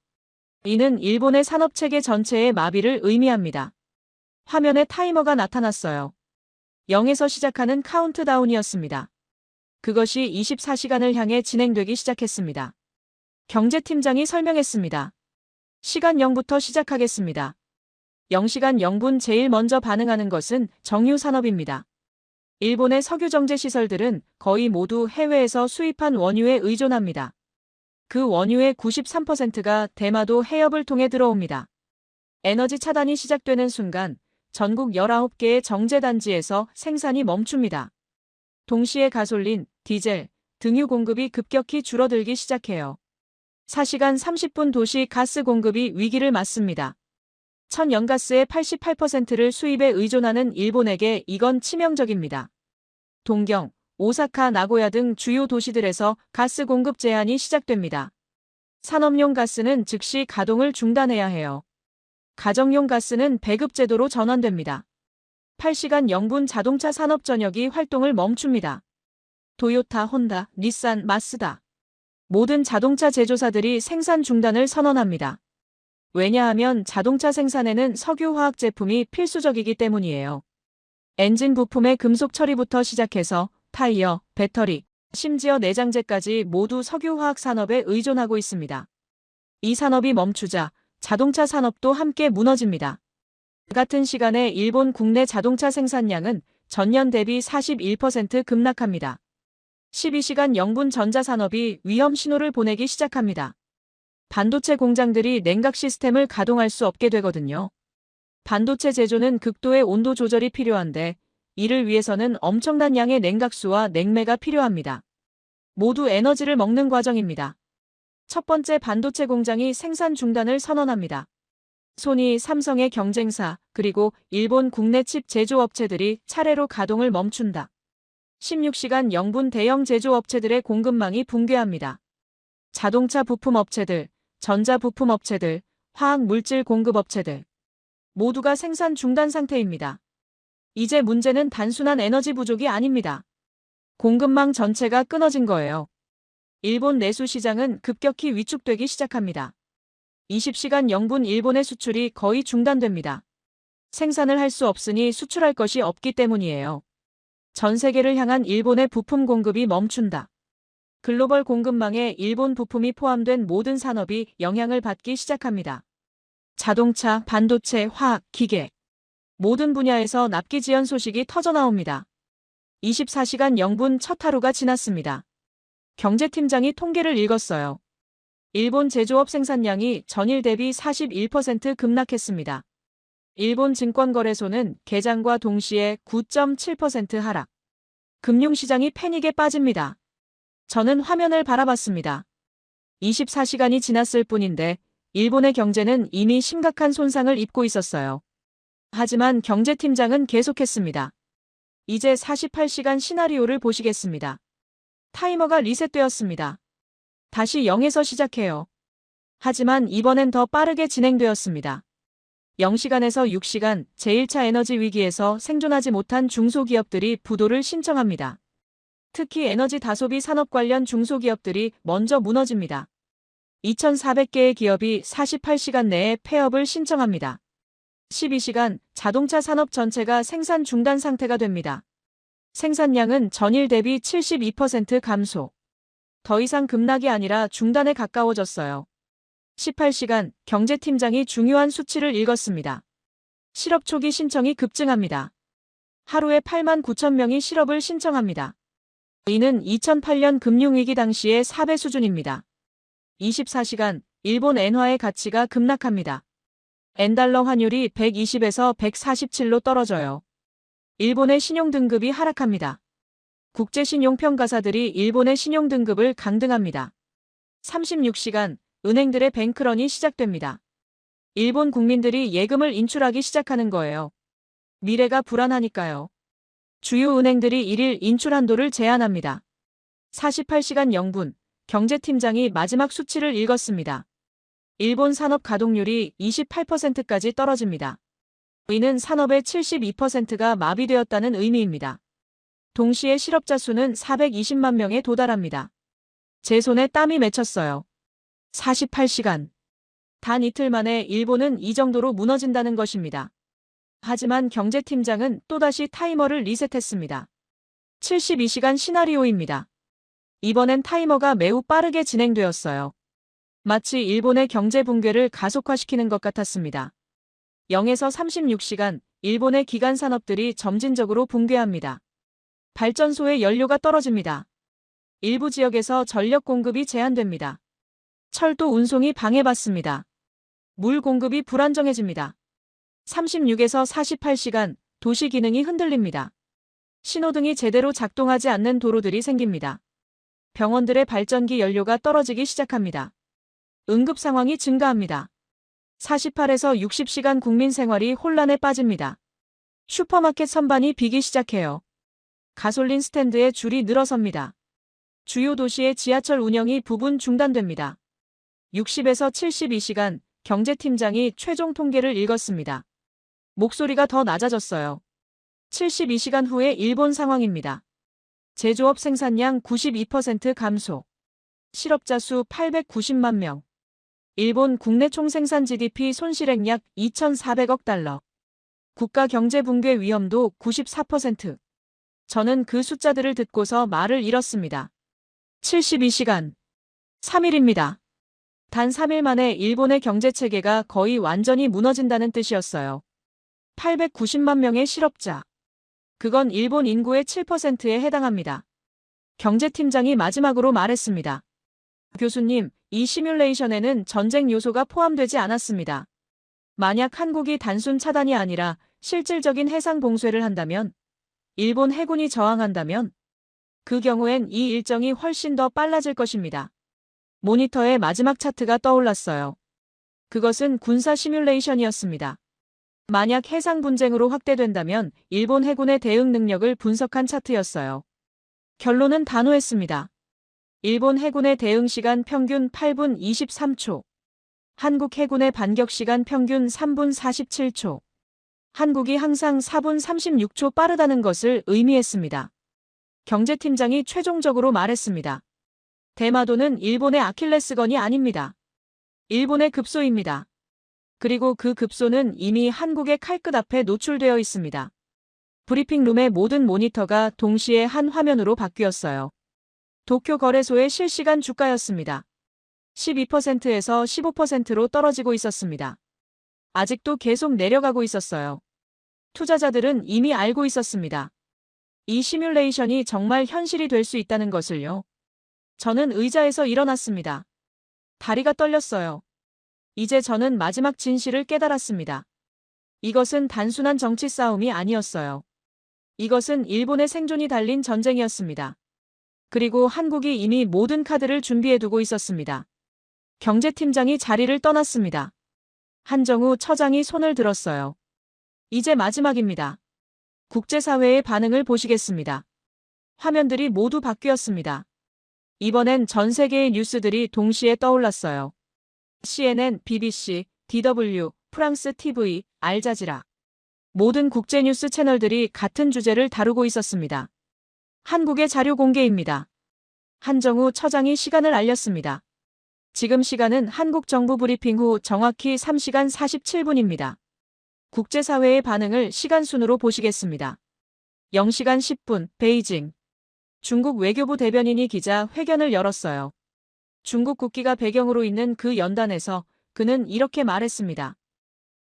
이는 일본의 산업체계 전체의 마비를 의미합니다. 화면에 타이머가 나타났어요. 0에서 시작하는 카운트다운이었습니다. 그것이 24시간을 향해 진행되기 시작했습니다. 경제팀장이 설명했습니다. 시간 0부터 시작하겠습니다. 0시간 0분 제일 먼저 반응하는 것은 정유산업입니다. 일본의 석유정제 시설들은 거의 모두 해외에서 수입한 원유에 의존합니다. 그 원유의 93%가 대마도 해협을 통해 들어옵니다. 에너지 차단이 시작되는 순간 전국 19개의 정제단지에서 생산이 멈춥니다. 동시에 가솔린, 디젤, 등유 공급이 급격히 줄어들기 시작해요. 4시간 30분 도시 가스 공급이 위기를 맞습니다. 천연가스의 88%를 수입에 의존하는 일본에게 이건 치명적입니다. 동경, 오사카, 나고야 등 주요 도시들에서 가스 공급 제한이 시작됩니다. 산업용 가스는 즉시 가동을 중단해야 해요. 가정용 가스는 배급 제도로 전환됩니다. 8시간 0분 자동차 산업 전역이 활동을 멈춥니다. 토요타, 혼다, 닛산, 마쓰다. 모든 자동차 제조사들이 생산 중단을 선언합니다. 왜냐하면 자동차 생산에는 석유화학 제품이 필수적이기 때문이에요. 엔진 부품의 금속 처리부터 시작해서 타이어, 배터리, 심지어 내장재까지 모두 석유화학 산업에 의존하고 있습니다. 이 산업이 멈추자 자동차 산업도 함께 무너집니다. 같은 시간에 일본 국내 자동차 생산량은 전년 대비 41% 급락합니다. 12시간 0분 전자산업이 위험 신호를 보내기 시작합니다. 반도체 공장들이 냉각 시스템을 가동할 수 없게 되거든요. 반도체 제조는 극도의 온도 조절이 필요한데 이를 위해서는 엄청난 양의 냉각수와 냉매가 필요합니다. 모두 에너지를 먹는 과정입니다. 첫 번째 반도체 공장이 생산 중단을 선언합니다. 소니, 삼성의 경쟁사, 그리고 일본 국내 칩 제조업체들이 차례로 가동을 멈춘다. 16시간 0분 대형 제조업체들의 공급망이 붕괴합니다. 자동차 부품업체들, 전자부품업체들, 화학물질 공급업체들 모두가 생산 중단 상태입니다. 이제 문제는 단순한 에너지 부족이 아닙니다. 공급망 전체가 끊어진 거예요. 일본 내수 시장은 급격히 위축되기 시작합니다. 20시간 0분 일본의 수출이 거의 중단됩니다. 생산을 할 수 없으니 수출할 것이 없기 때문이에요. 전 세계를 향한 일본의 부품 공급이 멈춘다. 글로벌 공급망에 일본 부품이 포함된 모든 산업이 영향을 받기 시작합니다. 자동차, 반도체, 화학, 기계 모든 분야에서 납기 지연 소식이 터져나옵니다. 24시간 0분 첫 하루가 지났습니다. 경제팀장이 통계를 읽었어요. 일본 제조업 생산량이 전일 대비 41% 급락했습니다. 일본 증권거래소는 개장과 동시에 9.7% 하락. 금융시장이 패닉에 빠집니다. 저는 화면을 바라봤습니다. 24시간이 지났을 뿐인데 일본의 경제는 이미 심각한 손상을 입고 있었어요. 하지만 경제팀장은 계속했습니다. 이제 48시간 시나리오를 보시겠습니다. 타이머가 리셋되었습니다. 다시 0에서 시작해요. 하지만 이번엔 더 빠르게 진행되었습니다. 0시간에서 6시간 제1차 에너지 위기에서 생존하지 못한 중소기업들이 부도를 신청합니다. 특히 에너지 다소비 산업 관련 중소기업들이 먼저 무너집니다. 2,400개의 기업이 48시간 내에 폐업을 신청합니다. 12시간 자동차 산업 전체가 생산 중단 상태가 됩니다. 생산량은 전일 대비 72% 감소. 더 이상 급락이 아니라 중단에 가까워졌어요. 18시간 경제팀장이 중요한 수치를 읽었습니다. 실업 초기 신청이 급증합니다. 하루에 8만 9천 명이 실업을 신청합니다. 이는 2008년 금융위기 당시의 4배 수준입니다. 24시간 일본 엔화의 가치가 급락합니다. 엔달러 환율이 120에서 147로 떨어져요. 일본의 신용등급이 하락합니다. 국제신용평가사들이 일본의 신용등급을 강등합니다. 36시간 은행들의 뱅크런이 시작됩니다. 일본 국민들이 예금을 인출하기 시작하는 거예요. 미래가 불안하니까요. 주요 은행들이 1일 인출 한도를 제한합니다. 48시간 0분 경제팀장이 마지막 수치를 읽었습니다. 일본 산업 가동률이 28%까지 떨어집니다. 이는 산업의 72%가 마비되었다는 의미입니다. 동시에 실업자 수는 420만 명에 도달합니다. 제 손에 땀이 맺혔어요. 48시간. 단 이틀 만에 일본은 이 정도로 무너진다는 것입니다. 하지만 경제팀장은 또다시 타이머를 리셋했습니다. 72시간 시나리오입니다. 이번엔 타이머가 매우 빠르게 진행되었어요. 마치 일본의 경제 붕괴를 가속화시키는 것 같았습니다. 0에서 36시간, 일본의 기간 산업들이 점진적으로 붕괴합니다. 발전소의 연료가 떨어집니다. 일부 지역에서 전력 공급이 제한됩니다. 철도 운송이 방해받습니다. 물 공급이 불안정해집니다. 36에서 48시간, 도시 기능이 흔들립니다. 신호등이 제대로 작동하지 않는 도로들이 생깁니다. 병원들의 발전기 연료가 떨어지기 시작합니다. 응급 상황이 증가합니다. 48에서 60시간 국민 생활이 혼란에 빠집니다. 슈퍼마켓 선반이 비기 시작해요. 가솔린 스탠드에 줄이 늘어섭니다. 주요 도시의 지하철 운영이 부분 중단됩니다. 60에서 72시간, 경제팀장이 최종 통계를 읽었습니다. 목소리가 더 낮아졌어요. 72시간 후의 일본 상황입니다. 제조업 생산량 92% 감소. 실업자 수 890만 명. 일본 국내 총생산 GDP 손실액 약 2,400억 달러. 국가 경제 붕괴 위험도 94%. 저는 그 숫자들을 듣고서 말을 잃었습니다. 72시간. 3일입니다. 단 3일 만에 일본의 경제체계가 거의 완전히 무너진다는 뜻이었어요. 890만 명의 실업자. 그건 일본 인구의 7%에 해당합니다. 경제팀장이 마지막으로 말했습니다. 교수님, 이 시뮬레이션에는 전쟁 요소가 포함되지 않았습니다. 만약 한국이 단순 차단이 아니라 실질적인 해상 봉쇄를 한다면, 일본 해군이 저항한다면, 그 경우엔 이 일정이 훨씬 더 빨라질 것입니다. 모니터에 마지막 차트가 떠올랐어요. 그것은 군사 시뮬레이션이었습니다. 만약 해상 분쟁으로 확대된다면 일본 해군의 대응 능력을 분석한 차트였어요. 결론은 단호했습니다. 일본 해군의 대응 시간 평균 8분 23초. 한국 해군의 반격 시간 평균 3분 47초. 한국이 항상 4분 36초 빠르다는 것을 의미했습니다. 경제팀장이 최종적으로 말했습니다. 대마도는 일본의 아킬레스건이 아닙니다. 일본의 급소입니다. 그리고 그 급소는 이미 한국의 칼끝 앞에 노출되어 있습니다. 브리핑룸의 모든 모니터가 동시에 한 화면으로 바뀌었어요. 도쿄 거래소의 실시간 주가였습니다. 12%에서 15%로 떨어지고 있었습니다. 아직도 계속 내려가고 있었어요. 투자자들은 이미 알고 있었습니다. 이 시뮬레이션이 정말 현실이 될 수 있다는 것을요. 저는 의자에서 일어났습니다. 다리가 떨렸어요. 이제 저는 마지막 진실을 깨달았습니다. 이것은 단순한 정치 싸움이 아니었어요. 이것은 일본의 생존이 달린 전쟁이었습니다. 그리고 한국이 이미 모든 카드를 준비해두고 있었습니다. 경제팀장이 자리를 떠났습니다. 한정우 처장이 손을 들었어요. 이제 마지막입니다. 국제사회의 반응을 보시겠습니다. 화면들이 모두 바뀌었습니다. 이번엔 전 세계의 뉴스들이 동시에 떠올랐어요. CNN, BBC, DW, 프랑스 TV, 알자지라. 모든 국제뉴스 채널들이 같은 주제를 다루고 있었습니다. 한국의 자료 공개입니다. 한정우 처장이 시간을 알렸습니다. 지금 시간은 한국 정부 브리핑 후 정확히 3시간 47분입니다. 국제사회의 반응을 시간순으로 보시겠습니다. 0시간 10분, 베이징. 중국 외교부 대변인이 기자 회견을 열었어요. 중국 국기가 배경으로 있는 그 연단에서 그는 이렇게 말했습니다.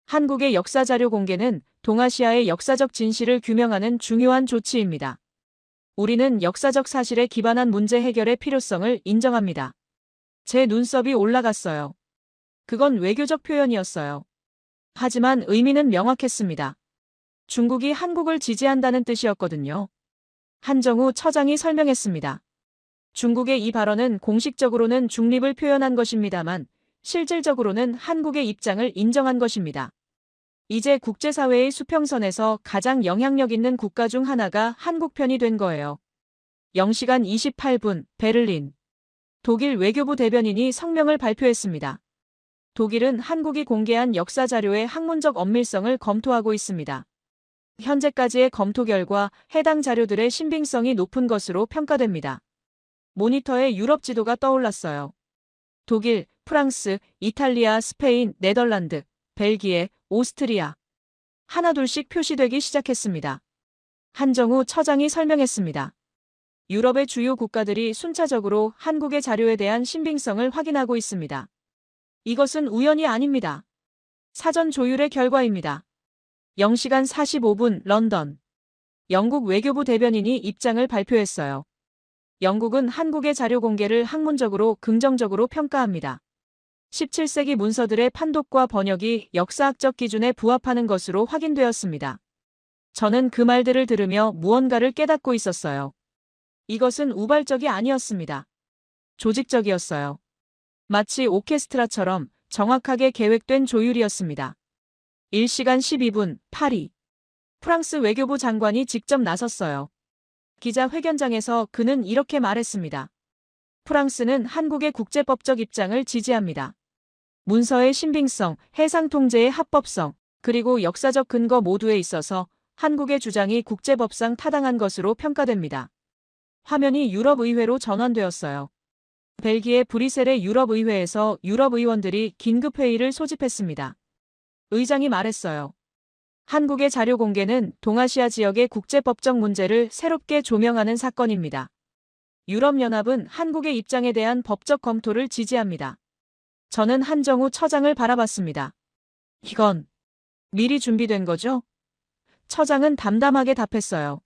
한국의 역사자료 공개는 동아시아의 역사적 진실을 규명하는 중요한 조치입니다. 우리는 역사적 사실에 기반한 문제 해결의 필요성을 인정합니다. 제 눈썹이 올라갔어요. 그건 외교적 표현이었어요. 하지만 의미는 명확했습니다. 중국이 한국을 지지한다는 뜻이었거든요. 한정우 처장이 설명했습니다. 중국의 이 발언은 공식적으로는 중립을 표현한 것입니다만 실질적으로는 한국의 입장을 인정한 것입니다. 이제 국제사회의 수평선에서 가장 영향력 있는 국가 중 하나가 한국 편이 된 거예요. 0시간 28분, 베를린. 독일 외교부 대변인이 성명을 발표했습니다. 독일은 한국이 공개한 역사 자료의 학문적 엄밀성을 검토하고 있습니다. 현재까지의 검토 결과 해당 자료들의 신빙성이 높은 것으로 평가됩니다. 모니터에 유럽 지도가 떠올랐어요. 독일, 프랑스, 이탈리아, 스페인, 네덜란드, 벨기에, 오스트리아. 하나둘씩 표시되기 시작했습니다. 한정우 처장이 설명했습니다. 유럽의 주요 국가들이 순차적으로 한국의 자료에 대한 신빙성을 확인하고 있습니다. 이것은 우연이 아닙니다. 사전 조율의 결과입니다. 0시간 45분 런던. 영국 외교부 대변인이 입장을 발표했어요. 영국은 한국의 자료 공개를 학문적으로 긍정적으로 평가합니다. 17세기 문서들의 판독과 번역이 역사학적 기준에 부합하는 것으로 확인되었습니다. 저는 그 말들을 들으며 무언가를 깨닫고 있었어요. 이것은 우발적이 아니었습니다. 조직적이었어요. 마치 오케스트라처럼 정확하게 계획된 조율이었습니다. 1시간 12분 파리. 프랑스 외교부 장관이 직접 나섰어요. 기자회견장에서 그는 이렇게 말했습니다. 프랑스는 한국의 국제법적 입장을 지지합니다. 문서의 신빙성, 해상 통제의 합법성, 그리고 역사적 근거 모두에 있어서 한국의 주장이 국제법상 타당한 것으로 평가됩니다. 화면이 유럽의회로 전환되었어요. 벨기에 브뤼셀의 유럽의회에서 유럽의원들이 긴급회의를 소집했습니다. 의장이 말했어요. 한국의 자료 공개는 동아시아 지역의 국제법적 문제를 새롭게 조명하는 사건입니다. 유럽연합은 한국의 입장에 대한 법적 검토를 지지합니다. 저는 한정우 처장을 바라봤습니다. 이건 미리 준비된 거죠? 처장은 담담하게 답했어요.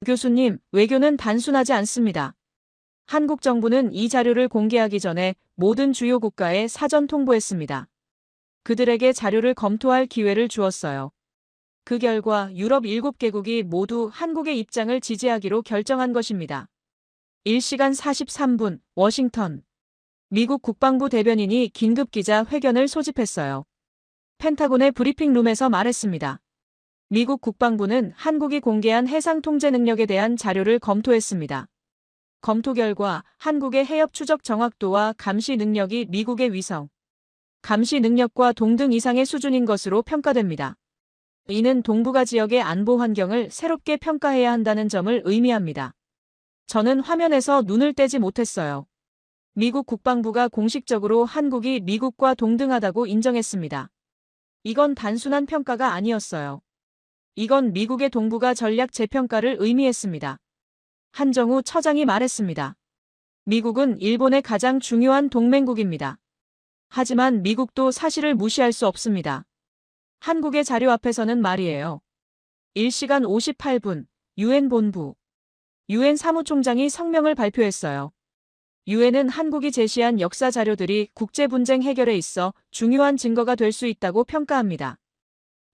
교수님, 외교는 단순하지 않습니다. 한국 정부는 이 자료를 공개하기 전에 모든 주요 국가에 사전 통보했습니다. 그들에게 자료를 검토할 기회를 주었어요. 그 결과 유럽 7개국이 모두 한국의 입장을 지지하기로 결정한 것입니다. 1시간 43분 워싱턴. 미국 국방부 대변인이 긴급 기자 회견을 소집했어요. 펜타곤의 브리핑룸에서 말했습니다. 미국 국방부는 한국이 공개한 해상 통제 능력에 대한 자료를 검토했습니다. 검토 결과 한국의 해협 추적 정확도와 감시 능력이 미국의 위성, 감시 능력과 동등 이상의 수준인 것으로 평가됩니다. 이는 동북아 지역의 안보 환경을 새롭게 평가해야 한다는 점을 의미합니다. 저는 화면에서 눈을 떼지 못했어요. 미국 국방부가 공식적으로 한국이 미국과 동등하다고 인정했습니다. 이건 단순한 평가가 아니었어요. 이건 미국의 동북아 전략 재평가를 의미했습니다. 한정우 처장이 말했습니다. 미국은 일본의 가장 중요한 동맹국입니다. 하지만 미국도 사실을 무시할 수 없습니다. 한국의 자료 앞에서는 말이에요. 1시간 58분 유엔 본부. 유엔 사무총장이 성명을 발표했어요. 유엔은 한국이 제시한 역사 자료들이 국제 분쟁 해결에 있어 중요한 증거가 될 수 있다고 평가합니다.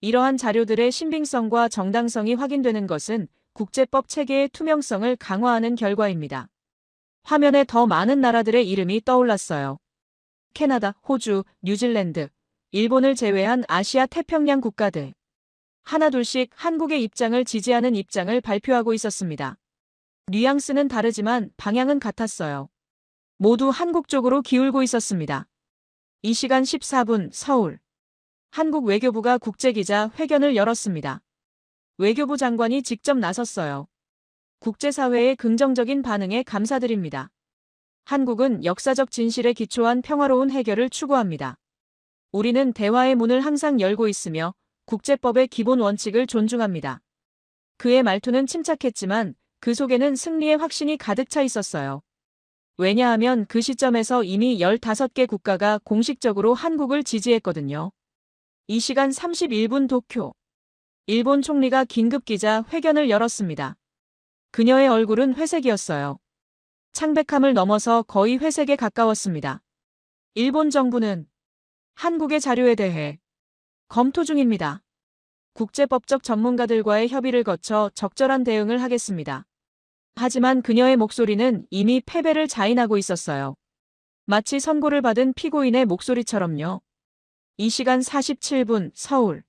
이러한 자료들의 신빙성과 정당성이 확인되는 것은 국제법 체계의 투명성을 강화하는 결과입니다. 화면에 더 많은 나라들의 이름이 떠올랐어요. 캐나다, 호주, 뉴질랜드, 일본을 제외한 아시아 태평양 국가들. 하나둘씩 한국의 입장을 지지하는 입장을 발표하고 있었습니다. 뉘앙스는 다르지만 방향은 같았어요. 모두 한국 쪽으로 기울고 있었습니다. 2시간 14분 서울. 한국 외교부가 국제기자 회견을 열었습니다. 외교부 장관이 직접 나섰어요. 국제사회의 긍정적인 반응에 감사드립니다. 한국은 역사적 진실에 기초한 평화로운 해결을 추구합니다. 우리는 대화의 문을 항상 열고 있으며 국제법의 기본 원칙을 존중합니다. 그의 말투는 침착했지만 그 속에는 승리의 확신이 가득 차 있었어요. 왜냐하면 그 시점에서 이미 15개 국가가 공식적으로 한국을 지지했거든요. 2시간 31분 도쿄. 일본 총리가 긴급 기자 회견을 열었습니다. 그녀의 얼굴은 회색이었어요. 창백함을 넘어서 거의 회색에 가까웠습니다. 일본 정부는 한국의 자료에 대해 검토 중입니다. 국제법적 전문가들과의 협의를 거쳐 적절한 대응을 하겠습니다. 하지만 그녀의 목소리는 이미 패배를 자인하고 있었어요. 마치 선고를 받은 피고인의 목소리처럼요. 2시간 47분 서울.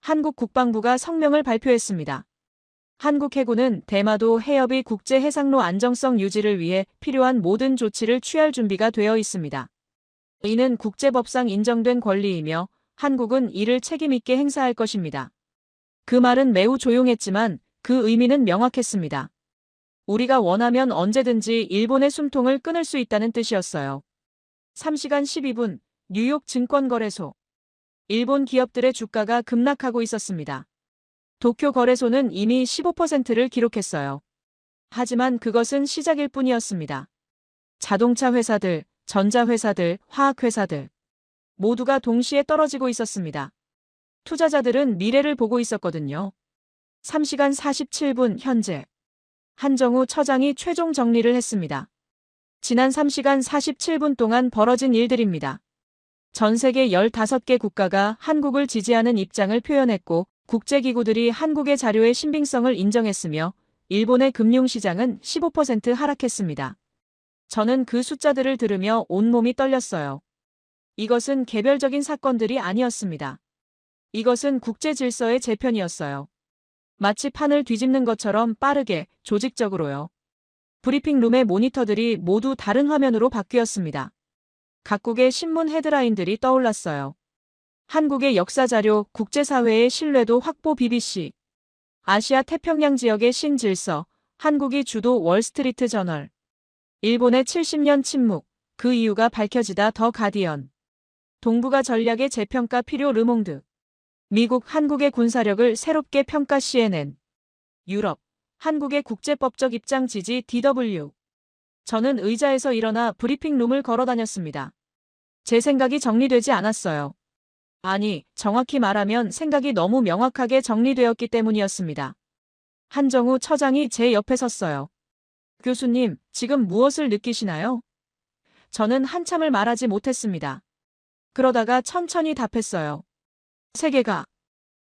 한국 국방부가 성명을 발표했습니다. 한국 해군은 대마도 해협의 국제 해상로 안정성 유지를 위해 필요한 모든 조치를 취할 준비가 되어 있습니다. 이는 국제법상 인정된 권리이며 한국은 이를 책임있게 행사할 것입니다. 그 말은 매우 조용했지만 그 의미는 명확했습니다. 우리가 원하면 언제든지 일본의 숨통을 끊을 수 있다는 뜻이었어요. 3시간 12분 뉴욕 증권거래소. 일본 기업들의 주가가 급락하고 있었습니다. 도쿄 거래소는 이미 15%를 기록했어요. 하지만 그것은 시작일 뿐이었습니다. 자동차 회사들, 전자회사들, 화학회사들 모두가 동시에 떨어지고 있었습니다. 투자자들은 미래를 보고 있었거든요. 3시간 47분 현재. 한정우 처장이 최종 정리를 했습니다. 지난 3시간 47분 동안 벌어진 일들입니다. 전 세계 15개 국가가 한국을 지지하는 입장을 표현했고 국제기구들이 한국의 자료의 신빙성을 인정했으며 일본의 금융시장은 15% 하락했습니다. 저는 그 숫자들을 들으며 온몸이 떨렸어요. 이것은 개별적인 사건들이 아니었습니다. 이것은 국제 질서의 재편이었어요. 마치 판을 뒤집는 것처럼 빠르게, 조직적으로요. 브리핑룸의 모니터들이 모두 다른 화면으로 바뀌었습니다. 각국의 신문 헤드라인들이 떠올랐어요. 한국의 역사자료, 국제사회의 신뢰도 확보 BBC. 아시아 태평양 지역의 신질서, 한국이 주도 월스트리트 저널. 일본의 70년 침묵, 그 이유가 밝혀지다 더 가디언. 동북아 전략의 재평가 필요 르몽드. 미국 한국의 군사력을 새롭게 평가 CNN. 유럽, 한국의 국제법적 입장 지지 DW. 저는 의자에서 일어나 브리핑룸을 걸어 다녔습니다. 제 생각이 정리되지 않았어요. 아니, 정확히 말하면 생각이 너무 명확하게 정리되었기 때문이었습니다. 한정우 처장이 제 옆에 섰어요. 교수님, 지금 무엇을 느끼시나요? 저는 한참을 말하지 못했습니다. 그러다가 천천히 답했어요. 세계가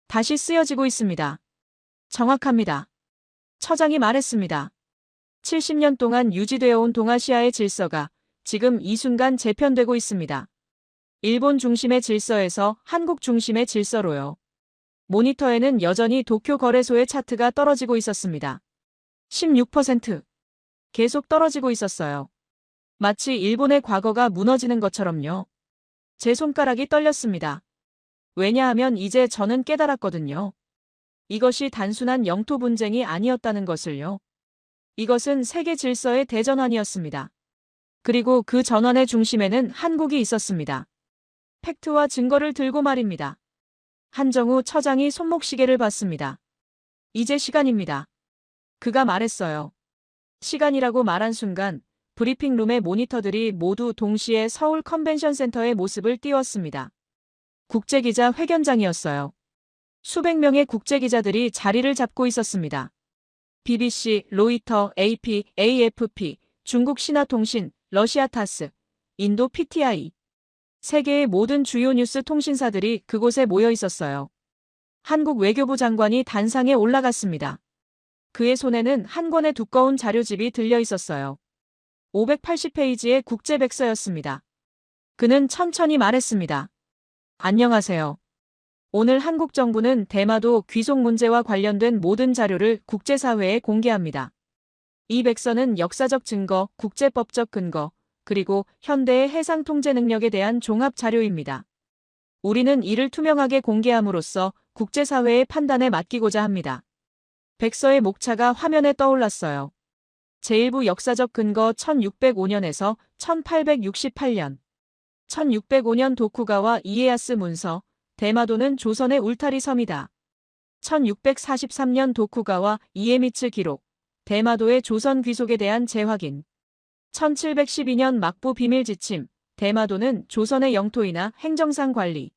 다시 쓰여지고 있습니다. 정확합니다. 처장이 말했습니다. 70년 동안 유지되어 온 동아시아의 질서가 지금 이 순간 재편되고 있습니다. 일본 중심의 질서에서 한국 중심의 질서로요. 모니터에는 여전히 도쿄 거래소의 차트가 떨어지고 있었습니다. 16%. 계속 떨어지고 있었어요. 마치 일본의 과거가 무너지는 것처럼요. 제 손가락이 떨렸습니다. 왜냐하면 이제 저는 깨달았거든요. 이것이 단순한 영토 분쟁이 아니었다는 것을요. 이것은 세계 질서의 대전환이었습니다. 그리고 그 전환의 중심에는 한국이 있었습니다. 팩트와 증거를 들고 말입니다. 한정우 처장이 손목시계를 봤습니다. 이제 시간입니다. 그가 말했어요. 시간이라고 말한 순간 브리핑룸의 모니터들이 모두 동시에 서울 컨벤션 센터의 모습을 띄웠습니다. 국제기자 회견장이었어요. 수백 명의 국제기자들이 자리를 잡고 있었습니다. BBC, 로이터, AP, AFP, 중국 신화통신, 러시아 타스, 인도 PTI. 세계의 모든 주요 뉴스 통신사들이 그곳에 모여 있었어요. 한국 외교부 장관이 단상에 올라갔습니다. 그의 손에는 한 권의 두꺼운 자료집이 들려 있었어요. 580페이지의 국제백서였습니다. 그는 천천히 말했습니다. 안녕하세요. 오늘 한국 정부는 대마도 귀속 문제와 관련된 모든 자료를 국제사회에 공개합니다. 이 백서는 역사적 증거, 국제법적 근거, 그리고 현대의 해상 통제 능력에 대한 종합 자료입니다. 우리는 이를 투명하게 공개함으로써 국제사회의 판단에 맡기고자 합니다. 백서의 목차가 화면에 떠올랐어요. 제1부 역사적 근거 1605년에서 1868년. 1605년 도쿠가와 이에야스 문서, 대마도는 조선의 울타리 섬이다. 1643년 도쿠가와 이에미츠 기록, 대마도의 조선 귀속에 대한 재확인. 1712년 막부 비밀 지침, 대마도는 조선의 영토이나 행정상 관리.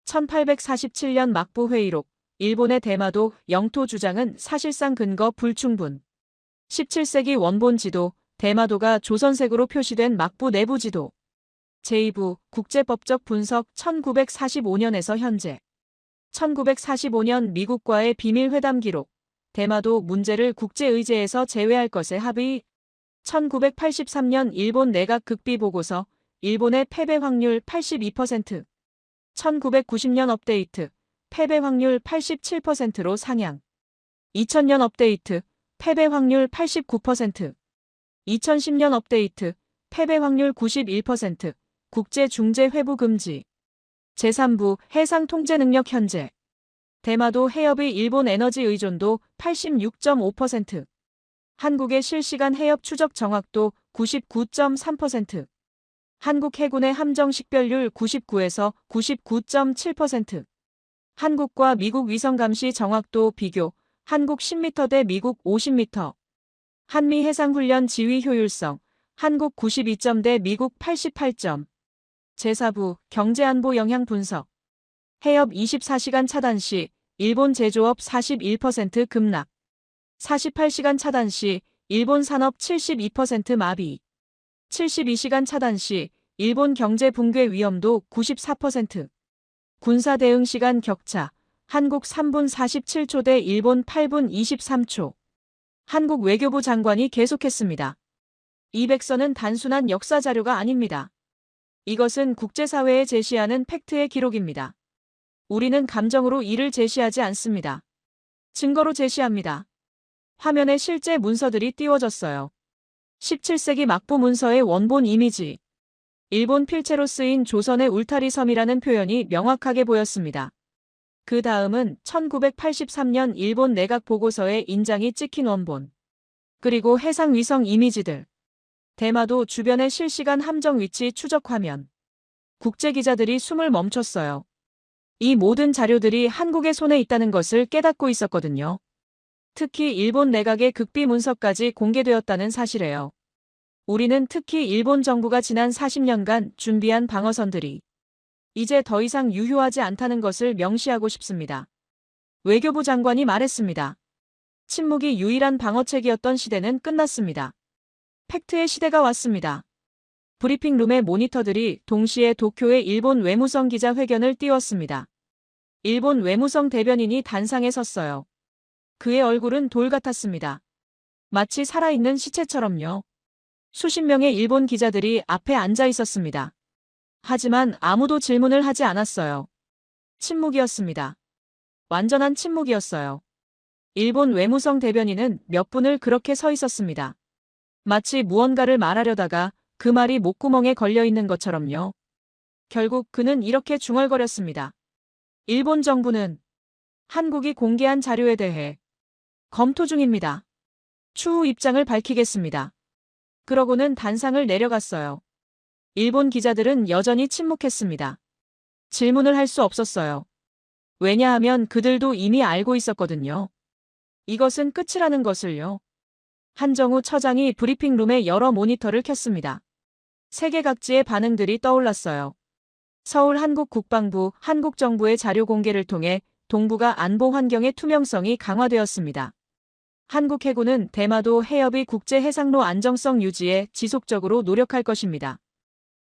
1847년 막부 회의록, 일본의 대마도 영토 주장은 사실상 근거 불충분. 17세기 원본 지도, 대마도가 조선색으로 표시된 막부 내부 지도. 제2부 국제법적 분석 1945년에서 현재. 1945년 미국과의 비밀회담 기록, 대마도 문제를 국제의제에서 제외할 것에 합의. 1983년 일본 내각 극비 보고서, 일본의 패배 확률 82%. 1990년 업데이트, 패배 확률 87%로 상향. 2000년 업데이트, 패배 확률 89%. 2010년 업데이트, 패배 확률 91%. 국제 중재 회부 금지. 제3부 해상 통제 능력 현재. 대마도 해협의 일본 에너지 의존도 86.5%. 한국의 실시간 해협 추적 정확도 99.3%. 한국 해군의 함정 식별률 99에서 99.7%. 한국과 미국 위성 감시 정확도 비교. 한국 10m 대 미국 50m. 한미 해상훈련 지휘 효율성. 한국 92점 대 미국 88점. 제4부 경제안보 영향 분석. 해협 24시간 차단 시 일본 제조업 41% 급락. 48시간 차단 시 일본 산업 72% 마비. 72시간 차단 시 일본 경제 붕괴 위험도 94%. 군사 대응 시간 격차. 한국 3분 47초 대 일본 8분 23초. 한국 외교부 장관이 계속했습니다. 이 백서는 단순한 역사 자료가 아닙니다. 이것은 국제사회에 제시하는 팩트의 기록입니다. 우리는 감정으로 이를 제시하지 않습니다. 증거로 제시합니다. 화면에 실제 문서들이 띄워졌어요. 17세기 막부 문서의 원본 이미지. 일본 필체로 쓰인 조선의 울타리 섬이라는 표현이 명확하게 보였습니다. 그 다음은 1983년 일본 내각 보고서의 인장이 찍힌 원본. 그리고 해상 위성 이미지들. 대마도 주변의 실시간 함정 위치 추적 화면. 국제 기자들이 숨을 멈췄어요. 이 모든 자료들이 한국의 손에 있다는 것을 깨닫고 있었거든요. 특히 일본 내각의 극비 문서까지 공개되었다는 사실이에요. 우리는 특히 일본 정부가 지난 40년간 준비한 방어선들이 이제 더 이상 유효하지 않다는 것을 명시하고 싶습니다. 외교부 장관이 말했습니다. 침묵이 유일한 방어책이었던 시대는 끝났습니다. 팩트의 시대가 왔습니다. 브리핑룸의 모니터들이 동시에 도쿄의 일본 외무성 기자회견을 띄웠습니다. 일본 외무성 대변인이 단상에 섰어요. 그의 얼굴은 돌 같았습니다. 마치 살아있는 시체처럼요. 수십 명의 일본 기자들이 앞에 앉아 있었습니다. 하지만 아무도 질문을 하지 않았어요. 침묵이었습니다. 완전한 침묵이었어요. 일본 외무성 대변인은 몇 분을 그렇게 서 있었습니다. 마치 무언가를 말하려다가 그 말이 목구멍에 걸려 있는 것처럼요. 결국 그는 이렇게 중얼거렸습니다. 일본 정부는 한국이 공개한 자료에 대해 검토 중입니다. 추후 입장을 밝히겠습니다. 그러고는 단상을 내려갔어요. 일본 기자들은 여전히 침묵했습니다. 질문을 할 수 없었어요. 왜냐하면 그들도 이미 알고 있었거든요. 이것은 끝이라는 것을요. 한정우 처장이 브리핑룸의 여러 모니터를 켰습니다. 세계 각지의 반응들이 떠올랐어요. 서울 한국국방부, 한국정부의 자료 공개를 통해 동북아 안보 환경의 투명성이 강화되었습니다. 한국 해군은 대마도 해협의 국제 해상로 안정성 유지에 지속적으로 노력할 것입니다.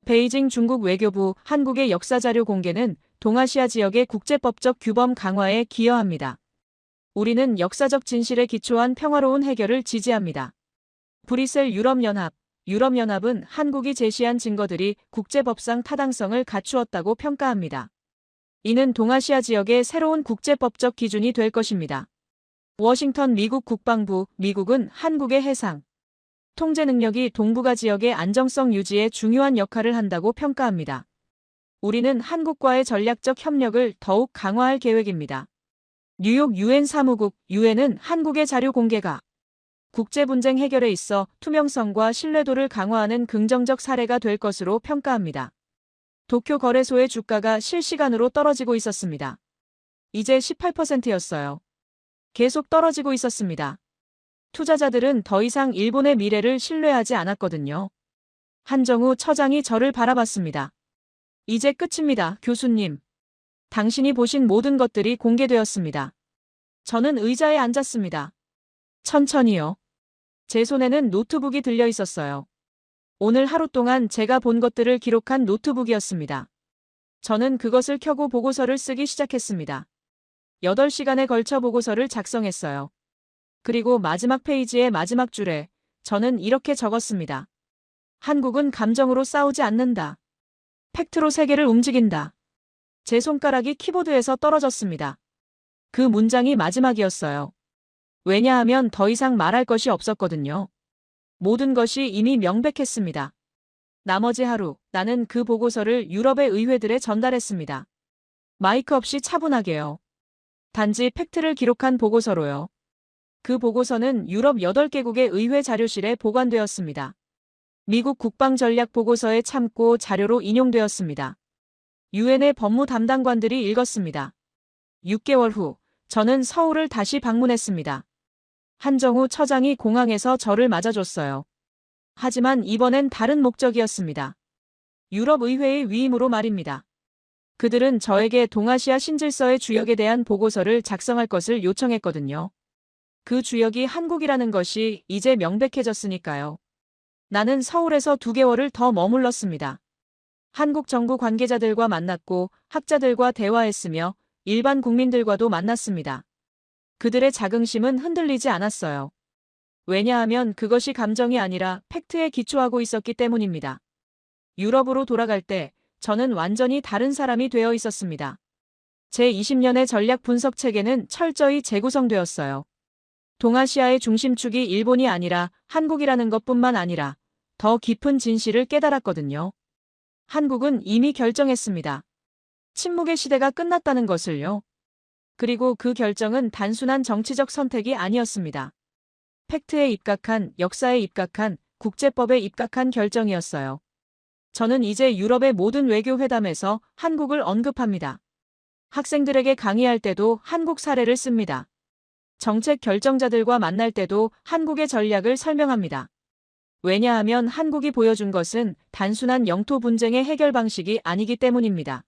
베이징 중국 외교부 한국의 역사자료 공개는 동아시아 지역의 국제법적 규범 강화에 기여합니다. 우리는 역사적 진실에 기초한 평화로운 해결을 지지합니다. 브뤼셀 유럽연합은 한국이 제시한 증거들이 국제법상 타당성을 갖추었다고 평가합니다. 이는 동아시아 지역의 새로운 국제법적 기준이 될 것입니다. 워싱턴 미국 국방부 미국은 한국의 해상 통제 능력이 동북아 지역의 안정성 유지에 중요한 역할을 한다고 평가합니다. 우리는 한국과의 전략적 협력을 더욱 강화할 계획입니다. 뉴욕 유엔 사무국 유엔은 한국의 자료 공개가 국제 분쟁 해결에 있어 투명성과 신뢰도를 강화하는 긍정적 사례가 될 것으로 평가합니다. 도쿄 거래소의 주가가 실시간으로 떨어지고 있었습니다. 이제 18%였어요. 계속 떨어지고 있었습니다. 투자자들은 더 이상 일본의 미래를 신뢰하지 않았거든요. 한정우 처장이 저를 바라봤습니다. 이제 끝입니다, 교수님. 당신이 보신 모든 것들이 공개되었습니다. 저는 의자에 앉았습니다. 천천히요. 제 손에는 노트북이 들려 있었어요. 오늘 하루 동안 제가 본 것들을 기록한 노트북이었습니다. 저는 그것을 켜고 보고서를 쓰기 시작했습니다. 8시간에 걸쳐 보고서를 작성했어요. 그리고 마지막 페이지의 마지막 줄에 저는 이렇게 적었습니다. 한국은 감정으로 싸우지 않는다. 팩트로 세계를 움직인다. 제 손가락이 키보드에서 떨어졌습니다. 그 문장이 마지막이었어요. 왜냐하면 더 이상 말할 것이 없었거든요. 모든 것이 이미 명백했습니다. 나머지 하루 나는 그 보고서를 유럽의 의회들에 전달했습니다. 마이크 없이 차분하게요. 단지 팩트를 기록한 보고서로요. 그 보고서는 유럽 8개국의 의회 자료실에 보관되었습니다. 미국 국방전략보고서에 참고 자료로 인용되었습니다. 유엔의 법무 담당관들이 읽었습니다. 6개월 후 저는 서울을 다시 방문했습니다. 한정우 처장이 공항에서 저를 맞아줬어요. 하지만 이번엔 다른 목적이었습니다. 유럽의회의 위임으로 말입니다. 그들은 저에게 동아시아 신질서의 주역에 대한 보고서를 작성할 것을 요청했거든요. 그 주역이 한국이라는 것이 이제 명백해졌으니까요. 나는 서울에서 2개월을 더 머물렀습니다. 한국 정부 관계자들과 만났고 학자들과 대화했으며 일반 국민들과도 만났습니다. 그들의 자긍심은 흔들리지 않았어요. 왜냐하면 그것이 감정이 아니라 팩트에 기초하고 있었기 때문입니다. 유럽으로 돌아갈 때 저는 완전히 다른 사람이 되어 있었습니다. 제 20년의 전략 분석 체계는 철저히 재구성되었어요. 동아시아의 중심축이 일본이 아니라 한국이라는 것뿐만 아니라 더 깊은 진실을 깨달았거든요. 한국은 이미 결정했습니다. 침묵의 시대가 끝났다는 것을요. 그리고 그 결정은 단순한 정치적 선택이 아니었습니다. 팩트에 입각한, 역사에 입각한, 국제법에 입각한 결정이었어요. 저는 이제 유럽의 모든 외교회담에서 한국을 언급합니다. 학생들에게 강의할 때도 한국 사례를 씁니다. 정책 결정자들과 만날 때도 한국의 전략을 설명합니다. 왜냐하면 한국이 보여준 것은 단순한 영토 분쟁의 해결 방식이 아니기 때문입니다.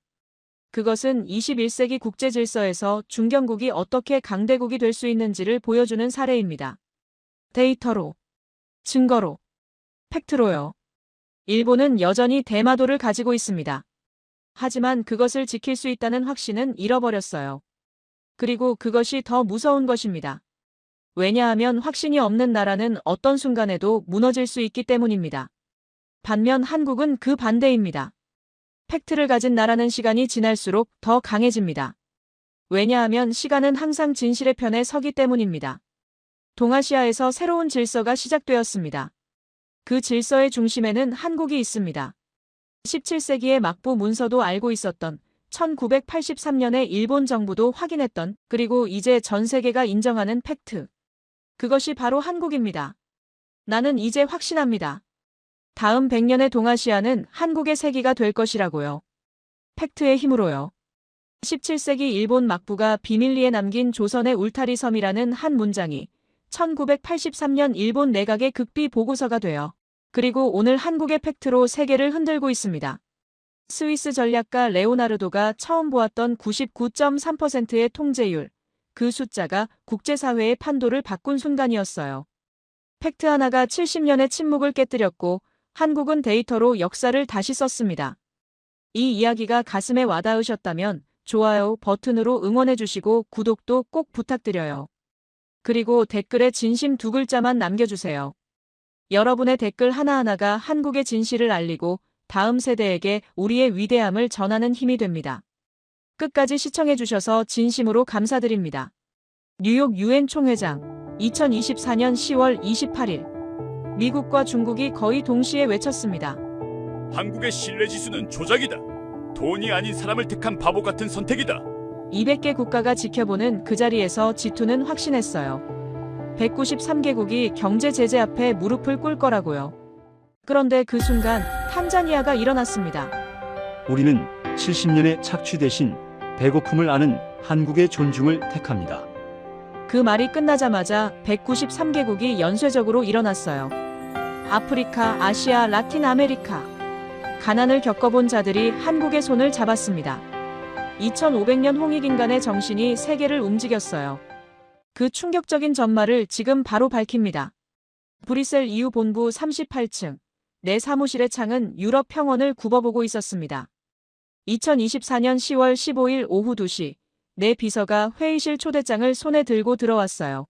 그것은 21세기 국제 질서에서 중견국이 어떻게 강대국이 될 수 있는지를 보여주는 사례입니다. 데이터로, 증거로, 팩트로요. 일본은 여전히 대마도를 가지고 있습니다. 하지만 그것을 지킬 수 있다는 확신은 잃어버렸어요. 그리고 그것이 더 무서운 것입니다. 왜냐하면 확신이 없는 나라는 어떤 순간에도 무너질 수 있기 때문입니다. 반면 한국은 그 반대입니다. 팩트를 가진 나라는 시간이 지날수록 더 강해집니다. 왜냐하면 시간은 항상 진실의 편에 서기 때문입니다. 동아시아에서 새로운 질서가 시작되었습니다. 그 질서의 중심에는 한국이 있습니다. 17세기의 막부 문서도 알고 있었던 1983년에 일본 정부도 확인했던 그리고 이제 전 세계가 인정하는 팩트. 그것이 바로 한국입니다. 나는 이제 확신합니다. 다음 100년의 동아시아는 한국의 세기가 될 것이라고요. 팩트의 힘으로요. 17세기 일본 막부가 비밀리에 남긴 조선의 울타리 섬이라는 한 문장이 1983년 일본 내각의 극비 보고서가 되어 그리고 오늘 한국의 팩트로 세계를 흔들고 있습니다. 스위스 전략가 레오나르도가 처음 보았던 99.3%의 통제율, 그 숫자가 국제사회의 판도를 바꾼 순간이었어요. 팩트 하나가 70년의 침묵을 깨뜨렸고 한국은 데이터로 역사를 다시 썼습니다. 이 이야기가 가슴에 와닿으셨다면 좋아요 버튼으로 응원해주시고 구독도 꼭 부탁드려요. 그리고 댓글에 진심 2글자만 남겨주세요. 여러분의 댓글 하나하나가 한국의 진실을 알리고 다음 세대에게 우리의 위대함을 전하는 힘이 됩니다. 끝까지 시청해주셔서 진심으로 감사드립니다. 뉴욕 유엔 총회장 2024년 10월 28일 미국과 중국이 거의 동시에 외쳤습니다. 한국의 신뢰지수는 조작이다. 돈이 아닌 사람을 택한 바보 같은 선택이다. 200개 국가가 지켜보는 그 자리에서 G2는 확신했어요. 193개국이 경제 제재 앞에 무릎을 꿇을 거라고요. 그런데 그 순간 탄자니아가 일어났습니다. 우리는 70년의 착취 대신 배고픔을 아는 한국의 존중을 택합니다. 그 말이 끝나자마자 193개국이 연쇄적으로 일어났어요. 아프리카, 아시아, 라틴 아메리카. 가난을 겪어본 자들이 한국의 손을 잡았습니다. 2500년 홍익인간의 정신이 세계를 움직였어요. 그 충격적인 전말을 지금 바로 밝힙니다. 브뤼셀 EU 본부 38층. 내 사무실의 창은 유럽 평원을 굽어보고 있었습니다. 2024년 10월 15일 오후 2시. 내 비서가 회의실 초대장을 손에 들고 들어왔어요.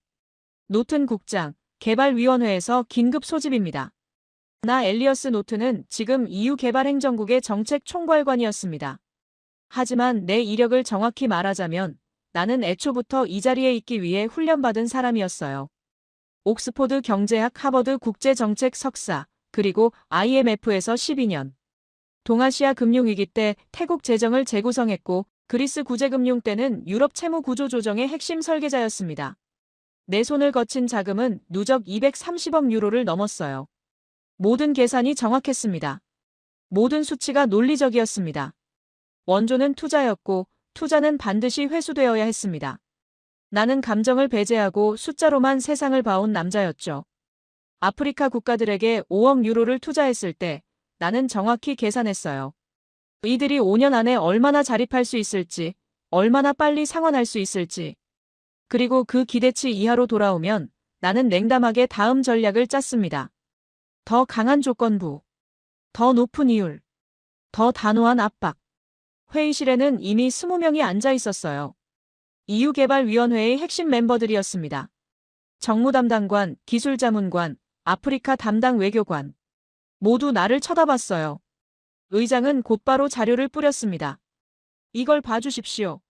노튼 국장, 개발위원회에서 긴급 소집입니다. 나 엘리어스 노튼은 지금 EU 개발행정국의 정책 총괄관이었습니다. 하지만 내 이력을 정확히 말하자면 나는 애초부터 이 자리에 있기 위해 훈련받은 사람이었어요. 옥스포드 경제학 하버드 국제정책 석사, 그리고 IMF에서 12년. 동아시아 금융위기 때 태국 재정을 재구성했고 그리스 구제금융 때는 유럽 채무 구조 조정의 핵심 설계자였습니다. 내 손을 거친 자금은 누적 230억 유로를 넘었어요. 모든 계산이 정확했습니다. 모든 수치가 논리적이었습니다. 원조는 투자였고 투자는 반드시 회수되어야 했습니다. 나는 감정을 배제하고 숫자로만 세상을 봐온 남자였죠. 아프리카 국가들에게 5억 유로를 투자했을 때 나는 정확히 계산했어요. 이들이 5년 안에 얼마나 자립할 수 있을지, 얼마나 빨리 상환할 수 있을지. 그리고 그 기대치 이하로 돌아오면 나는 냉담하게 다음 전략을 짰습니다. 더 강한 조건부, 더 높은 이율, 더 단호한 압박. 회의실에는 이미 20명이 앉아 있었어요. EU개발위원회의 핵심 멤버들이었습니다. 정무 담당관, 기술 자문관, 아프리카 담당 외교관. 모두 나를 쳐다봤어요. 의장은 곧바로 자료를 뿌렸습니다. 이걸 봐주십시오.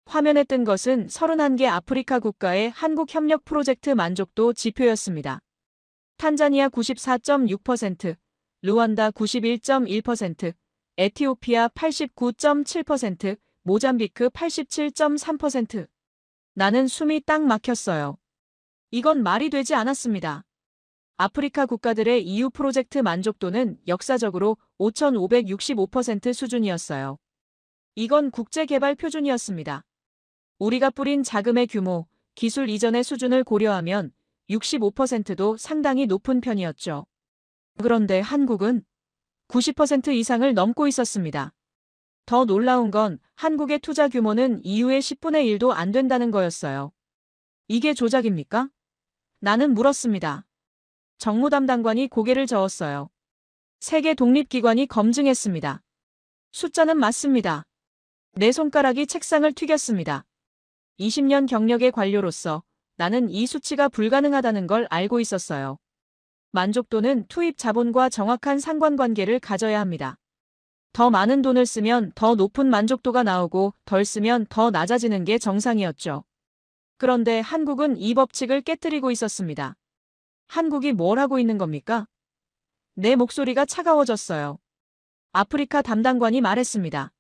화면에 뜬 것은 31개 아프리카 국가의 한국 협력 프로젝트 만족도 지표였습니다. 탄자니아 94.6%, 루안다 91.1%, 에티오피아 89.7%, 모잠비크 87.3%. 나는 숨이 딱 막혔어요. 이건 말이 되지 않았습니다. 아프리카 국가들의 EU 프로젝트 만족도는 역사적으로 5,565% 수준이었어요. 이건 국제개발 표준이었습니다. 우리가 뿌린 자금의 규모, 기술 이전의 수준을 고려하면 65%도 상당히 높은 편이었죠. 그런데 한국은 90% 이상을 넘고 있었습니다. 더 놀라운 건 한국의 투자 규모는 EU의 10분의 1도 안 된다는 거였어요. 이게 조작입니까? 나는 물었습니다. 정무 담당관이 고개를 저었어요. 세계 독립기관이 검증했습니다. 숫자는 맞습니다. 내 손가락이 책상을 튀겼습니다. 20년 경력의 관료로서 나는 이 수치가 불가능하다는 걸 알고 있었어요. 만족도는 투입 자본과 정확한 상관관계를 가져야 합니다. 더 많은 돈을 쓰면 더 높은 만족도가 나오고 덜 쓰면 더 낮아지는 게 정상이었죠. 그런데 한국은 이 법칙을 깨뜨리고 있었습니다. 한국이 뭘 하고 있는 겁니까? 내 목소리가 차가워졌어요. 아프리카 담당관이 말했습니다.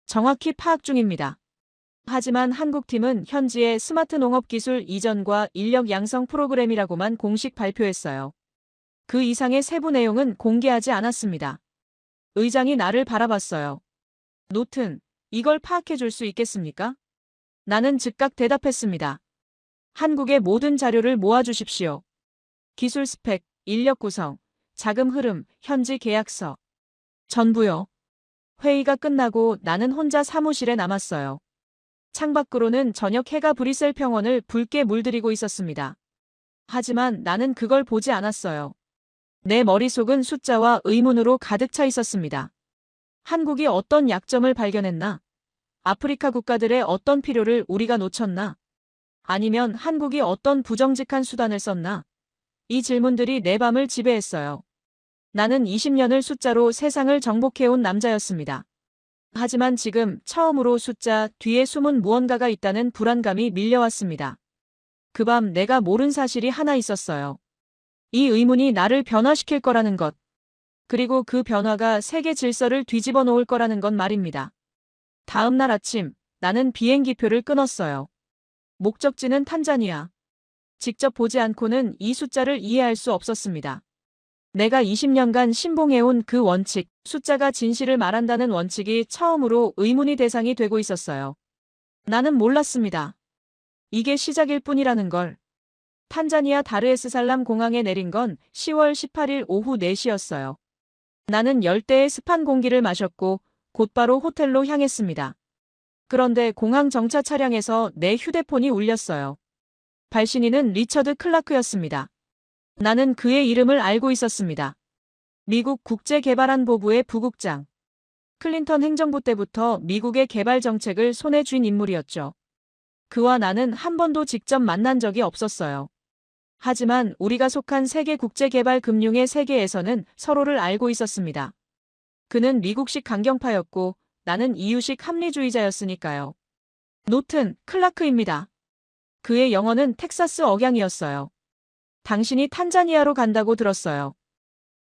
정확히 파악 중입니다. 하지만 한국팀은 현지의 스마트 농업 기술 이전과 인력 양성 프로그램이라고만 공식 발표했어요. 그 이상의 세부 내용은 공개하지 않았습니다. 의장이 나를 바라봤어요. 노튼, 이걸 파악해 줄 수 있겠습니까? 나는 즉각 대답했습니다. 한국의 모든 자료를 모아주십시오. 기술 스펙, 인력 구성, 자금 흐름, 현지 계약서. 전부요. 회의가 끝나고 나는 혼자 사무실에 남았어요. 창밖으로는 저녁 해가 브뤼셀 평원을 붉게 물들이고 있었습니다. 하지만 나는 그걸 보지 않았어요. 내 머릿속은 숫자와 의문으로 가득 차 있었습니다. 한국이 어떤 약점을 발견했나? 아프리카 국가들의 어떤 필요를 우리가 놓쳤나? 아니면 한국이 어떤 부정직한 수단을 썼나? 이 질문들이 내 밤을 지배했어요. 나는 20년을 숫자로 세상을 정복해온 남자였습니다. 하지만 지금 처음으로 숫자 뒤에 숨은 무언가가 있다는 불안감이 밀려왔습니다. 그 밤 내가 모른 사실이 하나 있었어요. 이 의문이 나를 변화시킬 거라는 것. 그리고 그 변화가 세계 질서를 뒤집어 놓을 거라는 건 말입니다. 다음 날 아침 나는 비행기표를 끊었어요. 목적지는 탄자니아. 직접 보지 않고는 이 숫자를 이해할 수 없었습니다. 내가 20년간 신봉해온 그 원칙, 숫자가 진실을 말한다는 원칙이 처음으로 의문의 대상이 되고 있었어요. 나는 몰랐습니다. 이게 시작일 뿐이라는 걸. 탄자니아 다르에스살람 공항에 내린 건 10월 18일 오후 4시였어요. 나는 열대의 습한 공기를 마셨고 곧바로 호텔로 향했습니다. 그런데 공항 정차 차량에서 내 휴대폰이 울렸어요. 발신인은 리처드 클라크였습니다. 나는 그의 이름을 알고 있었습니다. 미국 국제개발안보부의 부국장. 클린턴 행정부 때부터 미국의 개발 정책을 손에 쥔 인물이었죠. 그와 나는 한 번도 직접 만난 적이 없었어요. 하지만 우리가 속한 세계 국제개발금융의 세계에서는 서로를 알고 있었습니다. 그는 미국식 강경파였고 나는 이유식 합리주의자였으니까요. 노튼, 클라크입니다. 그의 영어는 텍사스 억양이었어요. 당신이 탄자니아로 간다고 들었어요.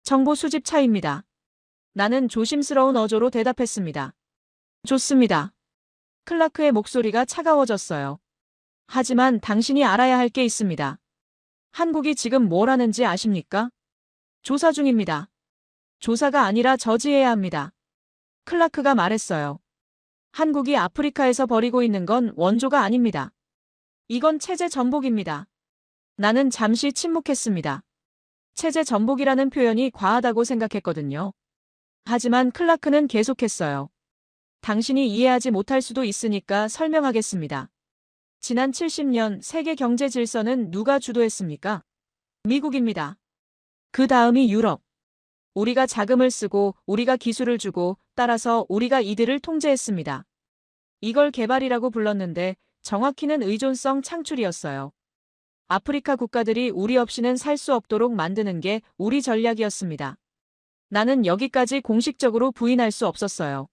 정보 수집 차입니다. 나는 조심스러운 어조로 대답했습니다. 좋습니다. 클라크의 목소리가 차가워졌어요. 하지만 당신이 알아야 할 게 있습니다. 한국이 지금 뭘 하는지 아십니까? 조사 중입니다. 조사가 아니라 저지해야 합니다. 클라크가 말했어요. 한국이 아프리카에서 벌이고 있는 건 원조가 아닙니다. 이건 체제 전복입니다. 나는 잠시 침묵했습니다. 체제 전복이라는 표현이 과하다고 생각했거든요. 하지만 클라크는 계속했어요. 당신이 이해하지 못할 수도 있으니까 설명하겠습니다. 지난 70년 세계 경제 질서는 누가 주도했습니까? 미국입니다. 그 다음이 유럽. 우리가 자금을 쓰고 우리가 기술을 주고 따라서 우리가 이들을 통제했습니다. 이걸 개발이라고 불렀는데 정확히는 의존성 창출이었어요. 아프리카 국가들이 우리 없이는 살 수 없도록 만드는 게 우리 전략이었습니다. 나는 여기까지 공식적으로 부인할 수 없었어요.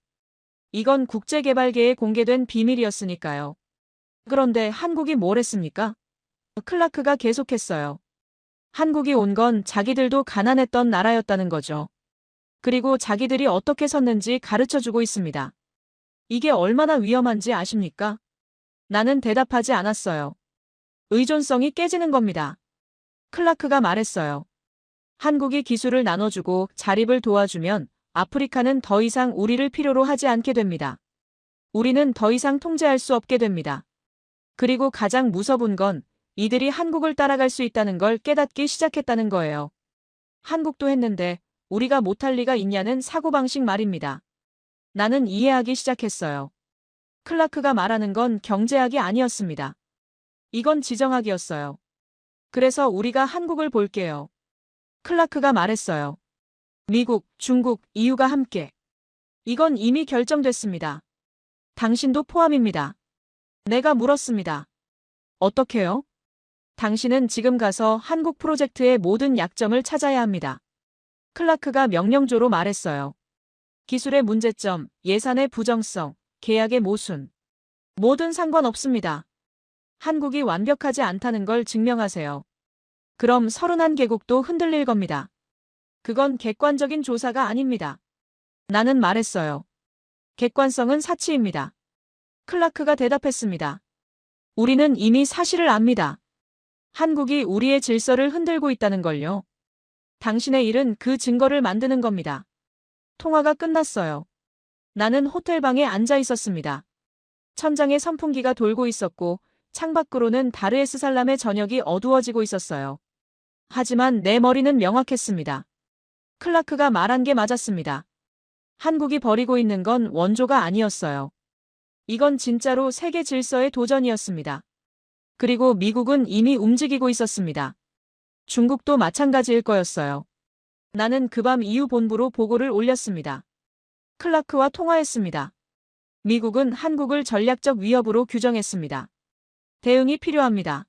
이건 국제개발계에 공개된 비밀이었으니까요. 그런데 한국이 뭘 했습니까? 클라크가 계속했어요. 한국이 온 건 자기들도 가난했던 나라였다는 거죠. 그리고 자기들이 어떻게 섰는지 가르쳐주고 있습니다. 이게 얼마나 위험한지 아십니까? 나는 대답하지 않았어요. 의존성이 깨지는 겁니다. 클라크가 말했어요. 한국이 기술을 나눠주고 자립을 도와주면 아프리카는 더 이상 우리를 필요로 하지 않게 됩니다. 우리는 더 이상 통제할 수 없게 됩니다. 그리고 가장 무서운 건 이들이 한국을 따라갈 수 있다는 걸 깨닫기 시작했다는 거예요. 한국도 했는데 우리가 못할 리가 있냐는 사고방식 말입니다. 나는 이해하기 시작했어요. 클라크가 말하는 건 경제학이 아니었습니다. 이건 지정학이었어요. 그래서 우리가 한국을 볼게요. 클라크가 말했어요. 미국, 중국, EU가 함께. 이건 이미 결정됐습니다. 당신도 포함입니다. 내가 물었습니다. 어떻게요? 당신은 지금 가서 한국 프로젝트의 모든 약점을 찾아야 합니다. 클라크가 명령조로 말했어요. 기술의 문제점, 예산의 부정성, 계약의 모순. 뭐든 상관없습니다. 한국이 완벽하지 않다는 걸 증명하세요. 그럼 31개국도 흔들릴 겁니다. 그건 객관적인 조사가 아닙니다. 나는 말했어요. 객관성은 사치입니다. 클라크가 대답했습니다. 우리는 이미 사실을 압니다. 한국이 우리의 질서를 흔들고 있다는 걸요. 당신의 일은 그 증거를 만드는 겁니다. 통화가 끝났어요. 나는 호텔방에 앉아 있었습니다. 천장에 선풍기가 돌고 있었고 창밖으로는 다르에스살람의 저녁이 어두워지고 있었어요. 하지만 내 머리는 명확했습니다. 클라크가 말한 게 맞았습니다. 한국이 벌이고 있는 건 원조가 아니었어요. 이건 진짜로 세계 질서의 도전이었습니다. 그리고 미국은 이미 움직이고 있었습니다. 중국도 마찬가지일 거였어요. 나는 그 밤 EU 본부로 보고를 올렸습니다. 클라크와 통화했습니다. 미국은 한국을 전략적 위협으로 규정했습니다. 대응이 필요합니다.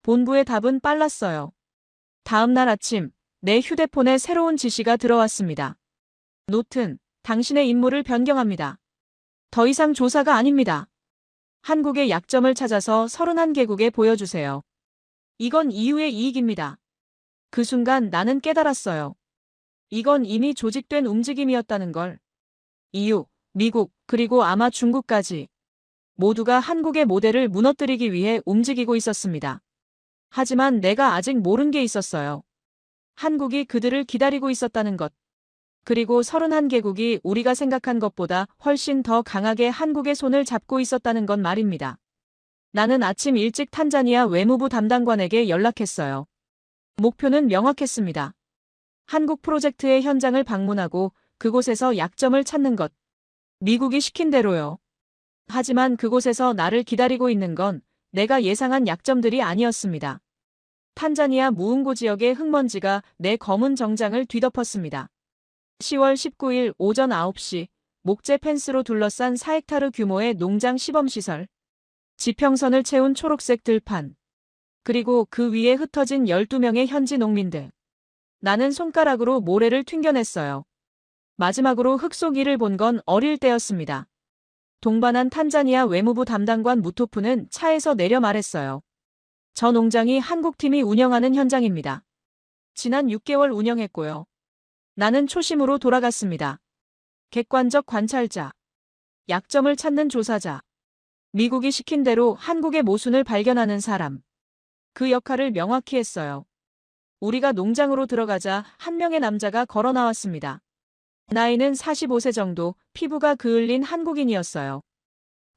본부의 답은 빨랐어요. 다음 날 아침, 내 휴대폰에 새로운 지시가 들어왔습니다. 노튼, 당신의 임무를 변경합니다. 더 이상 조사가 아닙니다. 한국의 약점을 찾아서 31개국에 보여주세요. 이건 EU의 이익입니다. 그 순간 나는 깨달았어요. 이건 이미 조직된 움직임이었다는 걸. EU, 미국, 그리고 아마 중국까지. 모두가 한국의 모델을 무너뜨리기 위해 움직이고 있었습니다. 하지만 내가 아직 모른 게 있었어요. 한국이 그들을 기다리고 있었다는 것. 그리고 31개국이 우리가 생각한 것보다 훨씬 더 강하게 한국의 손을 잡고 있었다는 건 말입니다. 나는 아침 일찍 탄자니아 외무부 담당관에게 연락했어요. 목표는 명확했습니다. 한국 프로젝트의 현장을 방문하고 그곳에서 약점을 찾는 것. 미국이 시킨 대로요. 하지만 그곳에서 나를 기다리고 있는 건 내가 예상한 약점들이 아니었습니다. 탄자니아 무웅고 지역의 흙먼지가 내 검은 정장을 뒤덮었습니다. 10월 19일 오전 9시 목재 펜스로 둘러싼 4헥타르 규모의 농장 시범시설. 지평선을 채운 초록색 들판. 그리고 그 위에 흩어진 12명의 현지 농민들. 나는 손가락으로 모래를 튕겨냈어요. 마지막으로 흙 속 일을 본 건 어릴 때였습니다. 동반한 탄자니아 외무부 담당관 무토프는 차에서 내려 말했어요. 저 농장이 한국팀이 운영하는 현장입니다. 지난 6개월 운영했고요. 나는 초심으로 돌아갔습니다. 객관적 관찰자. 약점을 찾는 조사자. 미국이 시킨 대로 한국의 모순을 발견하는 사람. 그 역할을 명확히 했어요. 우리가 농장으로 들어가자 한 명의 남자가 걸어 나왔습니다. 나이는 45세 정도, 피부가 그을린 한국인이었어요.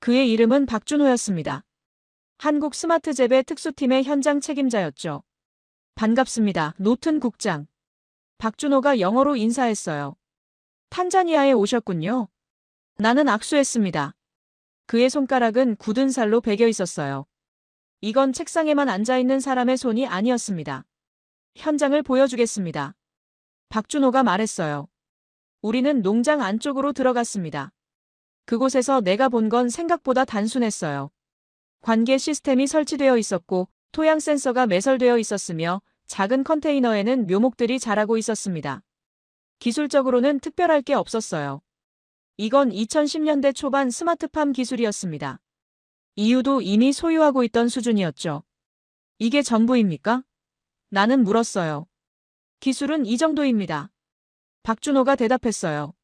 그의 이름은 박준호였습니다. 한국 스마트잽의 특수팀의 현장 책임자였죠. 반갑습니다, 노튼 국장. 박준호가 영어로 인사했어요. 탄자니아에 오셨군요. 나는 악수했습니다. 그의 손가락은 굳은 살로 베겨 있었어요. 이건 책상에만 앉아있는 사람의 손이 아니었습니다. 현장을 보여주겠습니다. 박준호가 말했어요. 우리는 농장 안쪽으로 들어갔습니다. 그곳에서 내가 본 건 생각보다 단순했어요. 관계 시스템이 설치되어 있었고 토양 센서가 매설되어 있었으며 작은 컨테이너에는 묘목들이 자라고 있었습니다. 기술적으로는 특별할 게 없었어요. 이건 2010년대 초반 스마트팜 기술이었습니다. 이유도 이미 소유하고 있던 수준이었죠. 이게 전부입니까? 나는 물었어요. 기술은 이 정도입니다. 박준호가 대답했어요.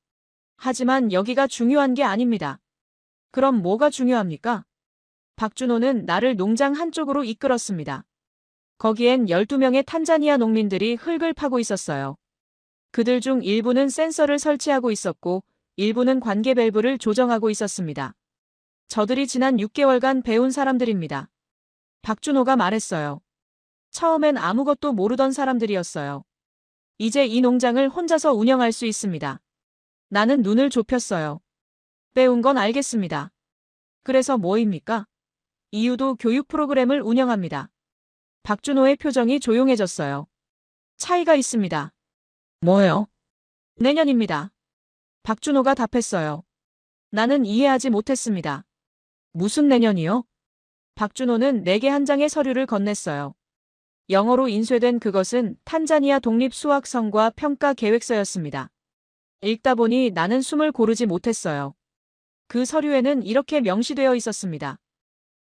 하지만 여기가 중요한 게 아닙니다. 그럼 뭐가 중요합니까? 박준호는 나를 농장 한쪽으로 이끌었습니다. 거기엔 12명의 탄자니아 농민들이 흙을 파고 있었어요. 그들 중 일부는 센서를 설치하고 있었고 일부는 관계 밸브를 조정하고 있었습니다. 저들이 지난 6개월간 배운 사람들입니다. 박준호가 말했어요. 처음엔 아무것도 모르던 사람들이었어요. 이제 이 농장을 혼자서 운영할 수 있습니다. 나는 눈을 좁혔어요. 배운 건 알겠습니다. 그래서 뭐입니까? 이유도 교육 프로그램을 운영합니다. 박준호의 표정이 조용해졌어요. 차이가 있습니다. 뭐요? 내년입니다. 박준호가 답했어요. 나는 이해하지 못했습니다. 무슨 내년이요? 박준호는 내게 한 장의 서류를 건넸어요. 영어로 인쇄된 그것은 탄자니아 독립수학성과 평가 계획서였습니다. 읽다 보니 나는 숨을 고르지 못했어요. 그 서류에는 이렇게 명시되어 있었습니다.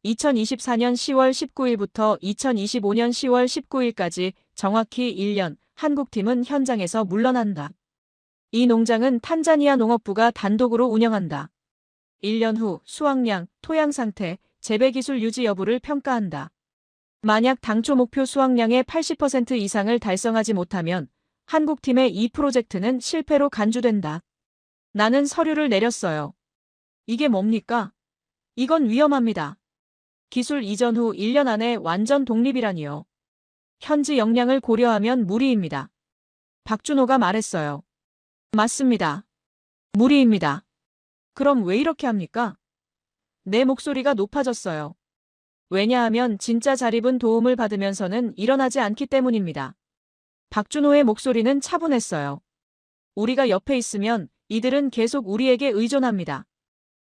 2024년 10월 19일부터 2025년 10월 19일까지 정확히 1년 한국팀은 현장에서 물러난다. 이 농장은 탄자니아 농업부가 단독으로 운영한다. 1년 후 수확량, 토양 상태, 재배 기술 유지 여부를 평가한다. 만약 당초 목표 수확량의 80% 이상을 달성하지 못하면 한국팀의 이 프로젝트는 실패로 간주된다. 나는 서류를 내렸어요. 이게 뭡니까? 이건 위험합니다. 기술 이전 후 1년 안에 완전 독립이라니요. 현지 역량을 고려하면 무리입니다. 박준호가 말했어요. 맞습니다. 무리입니다. 그럼 왜 이렇게 합니까? 내 목소리가 높아졌어요. 왜냐하면 진짜 자립은 도움을 받으면서는 일어나지 않기 때문입니다. 박준호의 목소리는 차분했어요. 우리가 옆에 있으면 이들은 계속 우리에게 의존합니다.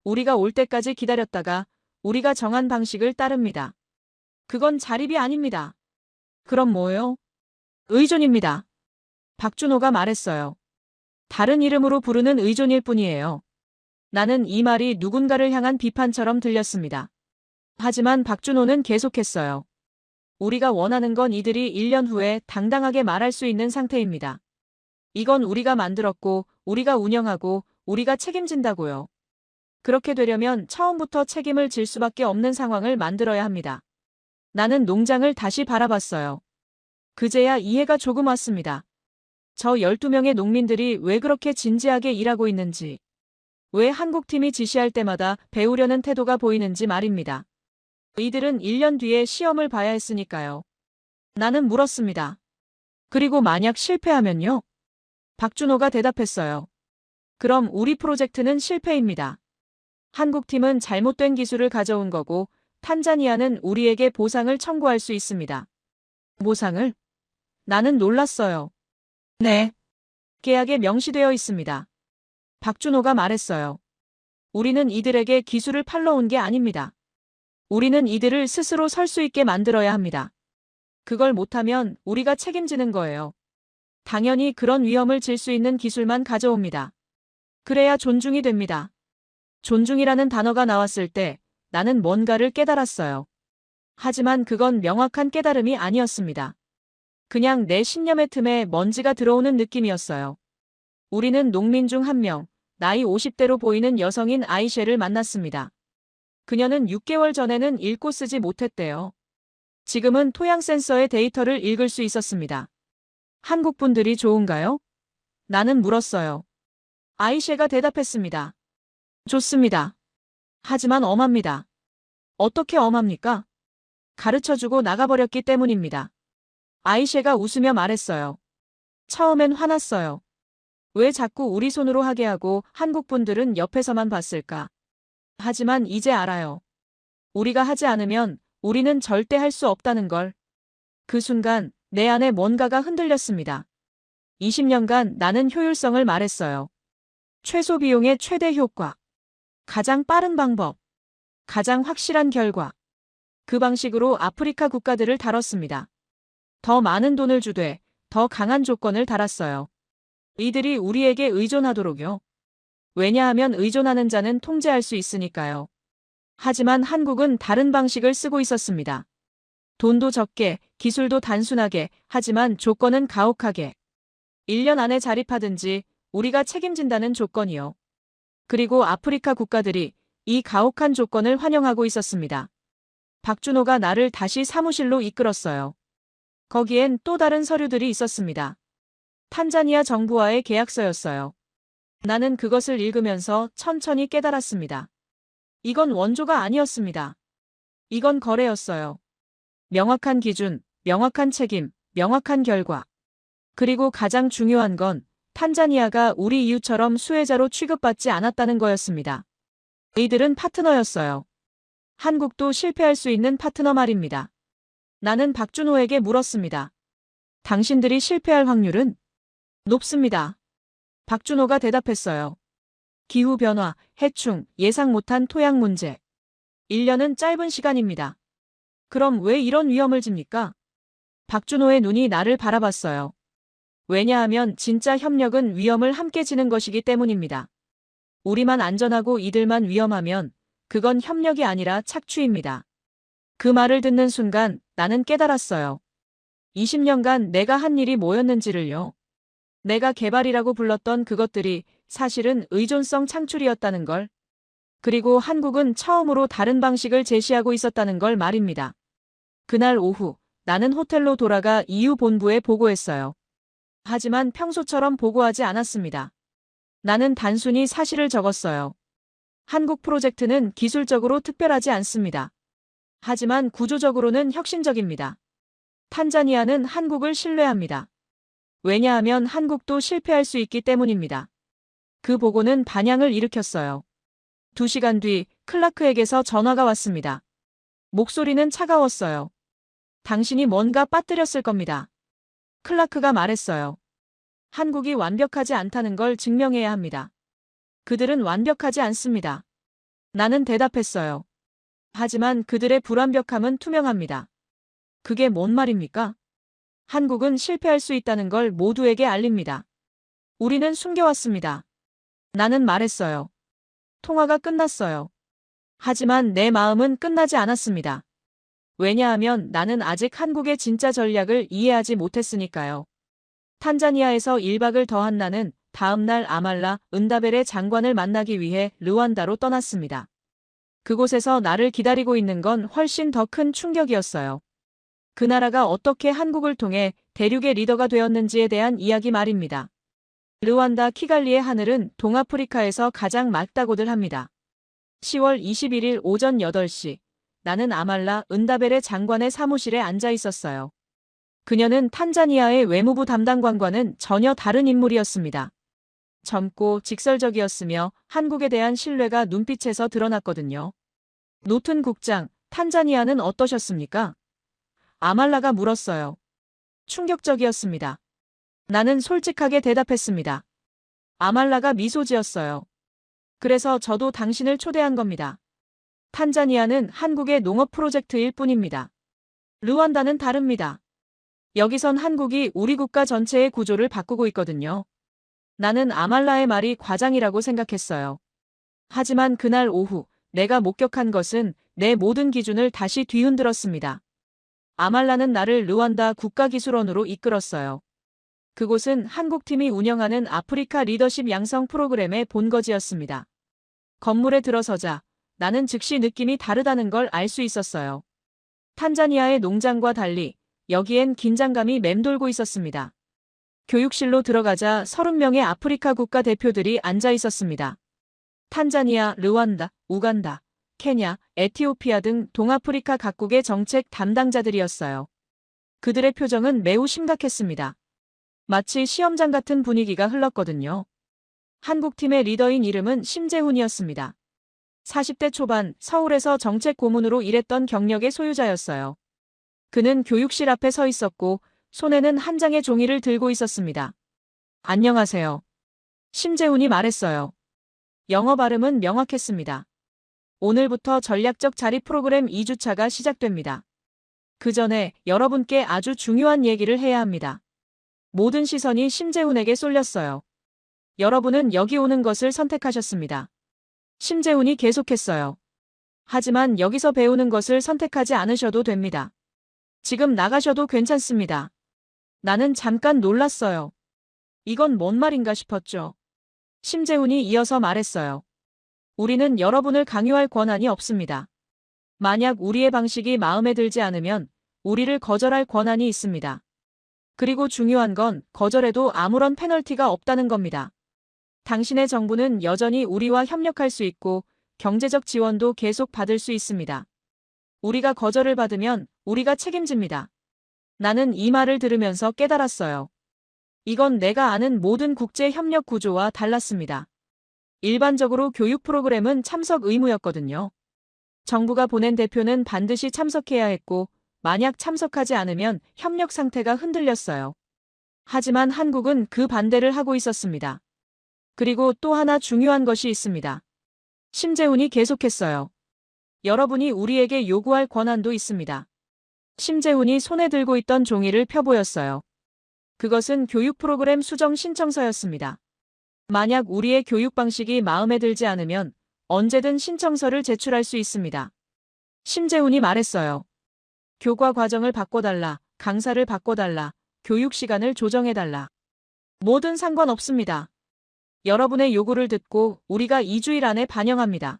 우리가 올 때까지 기다렸다가 우리가 정한 방식을 따릅니다. 그건 자립이 아닙니다. 그럼 뭐요? 의존입니다. 박준호가 말했어요. 다른 이름으로 부르는 의존일 뿐이에요. 나는 이 말이 누군가를 향한 비판처럼 들렸습니다. 하지만 박준호는 계속했어요. 우리가 원하는 건 이들이 1년 후에 당당하게 말할 수 있는 상태입니다. 이건 우리가 만들었고, 우리가 운영하고, 우리가 책임진다고요. 그렇게 되려면 처음부터 책임을 질 수밖에 없는 상황을 만들어야 합니다. 나는 농장을 다시 바라봤어요. 그제야 이해가 조금 왔습니다. 저 12명의 농민들이 왜 그렇게 진지하게 일하고 있는지, 왜 한국팀이 지시할 때마다 배우려는 태도가 보이는지 말입니다. 이들은 1년 뒤에 시험을 봐야 했으니까요. 나는 물었습니다. 그리고 만약 실패하면요? 박준호가 대답했어요. 그럼 우리 프로젝트는 실패입니다. 한국팀은 잘못된 기술을 가져온 거고 탄자니아는 우리에게 보상을 청구할 수 있습니다. 보상을? 나는 놀랐어요. 네. 계약에 명시되어 있습니다. 박준호가 말했어요. 우리는 이들에게 기술을 팔러 온 게 아닙니다. 우리는 이들을 스스로 설 수 있게 만들어야 합니다. 그걸 못하면 우리가 책임지는 거예요. 당연히 그런 위험을 질 수 있는 기술만 가져옵니다. 그래야 존중이 됩니다. 존중이라는 단어가 나왔을 때 나는 뭔가를 깨달았어요. 하지만 그건 명확한 깨달음이 아니었습니다. 그냥 내 신념의 틈에 먼지가 들어오는 느낌이었어요. 우리는 농민 중 한 명, 나이 50대로 보이는 여성인 아이셰를 만났습니다. 그녀는 6개월 전에는 읽고 쓰지 못했대요. 지금은 토양 센서의 데이터를 읽을 수 있었습니다. 한국 분들이 좋은가요? 나는 물었어요. 아이셰가 대답했습니다. 좋습니다. 하지만 엄합니다. 어떻게 엄합니까? 가르쳐주고 나가버렸기 때문입니다. 아이셰가 웃으며 말했어요. 처음엔 화났어요. 왜 자꾸 우리 손으로 하게 하고 한국 분들은 옆에서만 봤을까? 하지만 이제 알아요. 우리가 하지 않으면 우리는 절대 할 수 없다는 걸. 그 순간 내 안에 뭔가가 흔들렸습니다. 20년간 나는 효율성을 말했어요. 최소 비용의 최대 효과. 가장 빠른 방법. 가장 확실한 결과. 그 방식으로 아프리카 국가들을 다뤘습니다. 더 많은 돈을 주되 더 강한 조건을 달았어요. 이들이 우리에게 의존하도록요. 왜냐하면 의존하는 자는 통제할 수 있으니까요. 하지만 한국은 다른 방식을 쓰고 있었습니다. 돈도 적게, 기술도 단순하게, 하지만 조건은 가혹하게. 1년 안에 자립하든지 우리가 책임진다는 조건이요. 그리고 아프리카 국가들이 이 가혹한 조건을 환영하고 있었습니다. 박준호가 나를 다시 사무실로 이끌었어요. 거기엔 또 다른 서류들이 있었습니다. 탄자니아 정부와의 계약서였어요. 나는 그것을 읽으면서 천천히 깨달았습니다. 이건 원조가 아니었습니다. 이건 거래였어요. 명확한 기준, 명확한 책임, 명확한 결과. 그리고 가장 중요한 건 탄자니아가 우리 이웃처럼 수혜자로 취급받지 않았다는 거였습니다. 이들은 파트너였어요. 한국도 실패할 수 있는 파트너 말입니다. 나는 박준호에게 물었습니다. 당신들이 실패할 확률은? 높습니다. 박준호가 대답했어요. 기후변화, 해충, 예상 못한 토양 문제. 1년은 짧은 시간입니다. 그럼 왜 이런 위험을 집니까? 박준호의 눈이 나를 바라봤어요. 왜냐하면 진짜 협력은 위험을 함께 지는 것이기 때문입니다. 우리만 안전하고 이들만 위험하면 그건 협력이 아니라 착취입니다. 그 말을 듣는 순간 나는 깨달았어요. 20년간 내가 한 일이 뭐였는지를요. 내가 개발이라고 불렀던 그것들이 사실은 의존성 창출이었다는 걸. 그리고 한국은 처음으로 다른 방식을 제시하고 있었다는 걸 말입니다. 그날 오후 나는 호텔로 돌아가 EU 본부에 보고했어요. 하지만 평소처럼 보고하지 않았습니다. 나는 단순히 사실을 적었어요. 한국 프로젝트는 기술적으로 특별하지 않습니다. 하지만 구조적으로는 혁신적입니다. 탄자니아는 한국을 신뢰합니다. 왜냐하면 한국도 실패할 수 있기 때문입니다. 그 보고는 반향을 일으켰어요. 2시간 뒤 클라크에게서 전화가 왔습니다. 목소리는 차가웠어요. 당신이 뭔가 빠뜨렸을 겁니다. 클라크가 말했어요. 한국이 완벽하지 않다는 걸 증명해야 합니다. 그들은 완벽하지 않습니다. 나는 대답했어요. 하지만 그들의 불완벽함은 투명합니다. 그게 뭔 말입니까? 한국은 실패할 수 있다는 걸 모두에게 알립니다. 우리는 숨겨왔습니다. 나는 말했어요. 통화가 끝났어요. 하지만 내 마음은 끝나지 않았습니다. 왜냐하면 나는 아직 한국의 진짜 전략을 이해하지 못했으니까요. 탄자니아에서 1박을 더한 나는 다음 날 아말라 은다벨의 장관을 만나기 위해 르완다로 떠났습니다. 그곳에서 나를 기다리고 있는 건 훨씬 더 큰 충격이었어요. 그 나라가 어떻게 한국을 통해 대륙의 리더가 되었는지에 대한 이야기 말입니다. 르완다 키갈리의 하늘은 동아프리카에서 가장 맑다고들 합니다. 10월 21일 오전 8시 나는 아말라 은다벨의 장관의 사무실에 앉아 있었어요. 그녀는 탄자니아의 외무부 담당관과는 전혀 다른 인물이었습니다. 젊고 직설적이었으며 한국에 대한 신뢰가 눈빛에서 드러났거든요. 노튼 국장, 탄자니아는 어떠셨습니까? 아말라가 물었어요. 충격적이었습니다. 나는 솔직하게 대답했습니다. 아말라가 미소 지었어요. 그래서 저도 당신을 초대한 겁니다. 탄자니아는 한국의 농업 프로젝트일 뿐입니다. 르완다는 다릅니다. 여기선 한국이 우리 국가 전체의 구조를 바꾸고 있거든요. 나는 아말라의 말이 과장이라고 생각했어요. 하지만 그날 오후 내가 목격한 것은 내 모든 기준을 다시 뒤흔들었습니다. 아말라는 나를 르완다 국가기술원으로 이끌었어요. 그곳은 한국팀이 운영하는 아프리카 리더십 양성 프로그램의 본거지였습니다. 건물에 들어서자 나는 즉시 느낌이 다르다는 걸 알 수 있었어요. 탄자니아의 농장과 달리 여기엔 긴장감이 맴돌고 있었습니다. 교육실로 들어가자 30명의 아프리카 국가 대표들이 앉아 있었습니다. 탄자니아, 르완다, 우간다, 케냐, 에티오피아 등 동아프리카 각국의 정책 담당자들이었어요. 그들의 표정은 매우 심각했습니다. 마치 시험장 같은 분위기가 흘렀거든요. 한국팀의 리더인 이름은 심재훈이었습니다. 40대 초반 서울에서 정책 고문으로 일했던 경력의 소유자였어요. 그는 교육실 앞에 서 있었고 손에는 한 장의 종이를 들고 있었습니다. 안녕하세요. 심재훈이 말했어요. 영어 발음은 명확했습니다. 오늘부터 전략적 자립 프로그램 2주차가 시작됩니다. 그 전에 여러분께 아주 중요한 얘기를 해야 합니다. 모든 시선이 심재훈에게 쏠렸어요. 여러분은 여기 오는 것을 선택하셨습니다. 심재훈이 계속했어요. 하지만 여기서 배우는 것을 선택하지 않으셔도 됩니다. 지금 나가셔도 괜찮습니다. 나는 잠깐 놀랐어요. 이건 뭔 말인가 싶었죠. 심재훈이 이어서 말했어요. 우리는 여러분을 강요할 권한이 없습니다. 만약 우리의 방식이 마음에 들지 않으면 우리를 거절할 권한이 있습니다. 그리고 중요한 건 거절해도 아무런 페널티가 없다는 겁니다. 당신의 정부는 여전히 우리와 협력할 수 있고 경제적 지원도 계속 받을 수 있습니다. 우리가 거절을 받으면 우리가 책임집니다. 나는 이 말을 들으면서 깨달았어요. 이건 내가 아는 모든 국제 협력 구조와 달랐습니다. 일반적으로 교육 프로그램은 참석 의무였거든요. 정부가 보낸 대표는 반드시 참석해야 했고 만약 참석하지 않으면 협력 상태가 흔들렸어요. 하지만 한국은 그 반대를 하고 있었습니다. 그리고 또 하나 중요한 것이 있습니다. 심재훈이 계속했어요. 여러분이 우리에게 요구할 권한도 있습니다. 심재훈이 손에 들고 있던 종이를 펴보였어요. 그것은 교육 프로그램 수정 신청서였습니다. 만약 우리의 교육 방식이 마음에 들지 않으면 언제든 신청서를 제출할 수 있습니다. 심재훈이 말했어요. 교과 과정을 바꿔달라, 강사를 바꿔달라, 교육 시간을 조정해달라. 뭐든 상관없습니다. 여러분의 요구를 듣고 우리가 2주일 안에 반영합니다.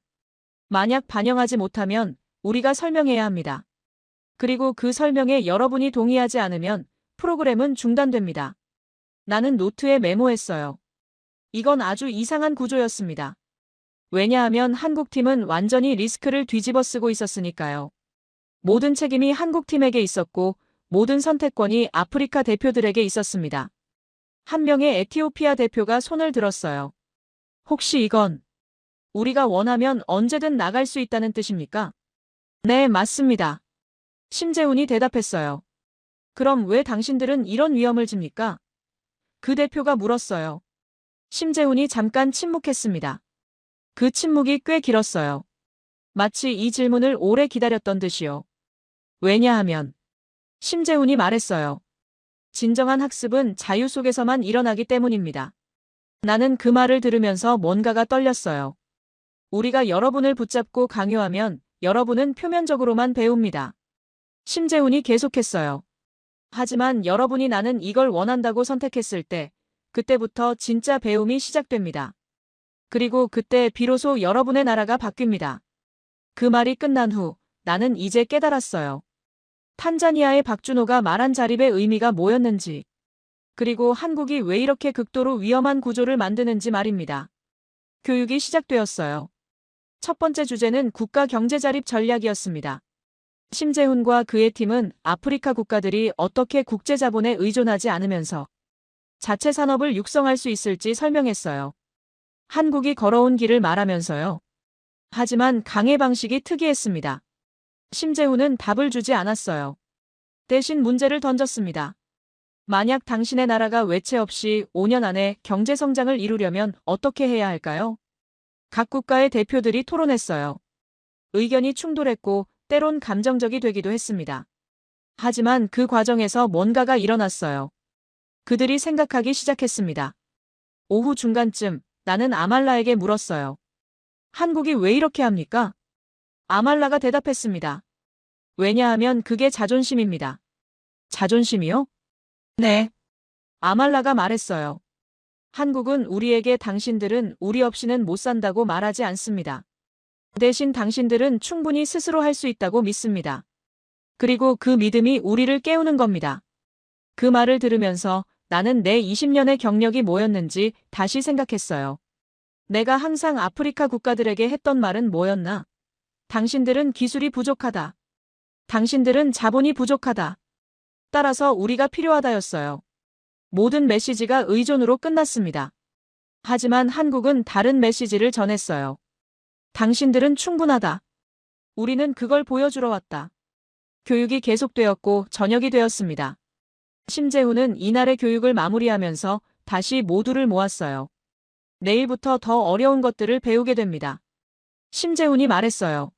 만약 반영하지 못하면 우리가 설명해야 합니다. 그리고 그 설명에 여러분이 동의하지 않으면 프로그램은 중단됩니다. 나는 노트에 메모했어요. 이건 아주 이상한 구조였습니다. 왜냐하면 한국팀은 완전히 리스크를 뒤집어 쓰고 있었으니까요. 모든 책임이 한국팀에게 있었고 모든 선택권이 아프리카 대표들에게 있었습니다. 한 명의 에티오피아 대표가 손을 들었어요. 혹시 이건 우리가 원하면 언제든 나갈 수 있다는 뜻입니까? 네, 맞습니다. 심재훈이 대답했어요. 그럼 왜 당신들은 이런 위험을 집니까? 그 대표가 물었어요. 심재훈이 잠깐 침묵했습니다. 그 침묵이 꽤 길었어요. 마치 이 질문을 오래 기다렸던 듯이요. 왜냐하면 심재훈이 말했어요. 진정한 학습은 자유 속에서만 일어나기 때문입니다. 나는 그 말을 들으면서 뭔가가 떨렸어요. 우리가 여러분을 붙잡고 강요하면 여러분은 표면적으로만 배웁니다. 심재훈이 계속했어요. 하지만 여러분이 나는 이걸 원한다고 선택했을 때 그때부터 진짜 배움이 시작됩니다. 그리고 그때 비로소 여러분의 나라가 바뀝니다. 그 말이 끝난 후 나는 이제 깨달았어요. 탄자니아의 박준호가 말한 자립의 의미가 뭐였는지, 그리고 한국이 왜 이렇게 극도로 위험한 구조를 만드는지 말입니다. 교육이 시작되었어요. 첫 번째 주제는 국가 경제 자립 전략이었습니다. 심재훈과 그의 팀은 아프리카 국가들이 어떻게 국제 자본에 의존하지 않으면서 자체 산업을 육성할 수 있을지 설명했어요. 한국이 걸어온 길을 말하면서요. 하지만 강의 방식이 특이했습니다. 심재훈은 답을 주지 않았어요. 대신 문제를 던졌습니다. 만약 당신의 나라가 외채 없이 5년 안에 경제 성장을 이루려면 어떻게 해야 할까요? 각 국가의 대표들이 토론했어요. 의견이 충돌했고 때론 감정적이 되기도 했습니다. 하지만 그 과정에서 뭔가가 일어났어요. 그들이 생각하기 시작했습니다. 오후 중간쯤 나는 아말라에게 물었어요. 한국이 왜 이렇게 합니까? 아말라가 대답했습니다. 왜냐하면 그게 자존심입니다. 자존심이요? 네. 아말라가 말했어요. 한국은 우리에게 당신들은 우리 없이는 못 산다고 말하지 않습니다. 대신 당신들은 충분히 스스로 할 수 있다고 믿습니다. 그리고 그 믿음이 우리를 깨우는 겁니다. 그 말을 들으면서 나는 내 20년의 경력이 뭐였는지 다시 생각했어요. 내가 항상 아프리카 국가들에게 했던 말은 뭐였나? 당신들은 기술이 부족하다. 당신들은 자본이 부족하다. 따라서 우리가 필요하다였어요. 모든 메시지가 의존으로 끝났습니다. 하지만 한국은 다른 메시지를 전했어요. 당신들은 충분하다. 우리는 그걸 보여주러 왔다. 교육이 계속되었고 저녁이 되었습니다. 심재훈은 이날의 교육을 마무리하면서 다시 모두를 모았어요. 내일부터 더 어려운 것들을 배우게 됩니다. 심재훈이 말했어요.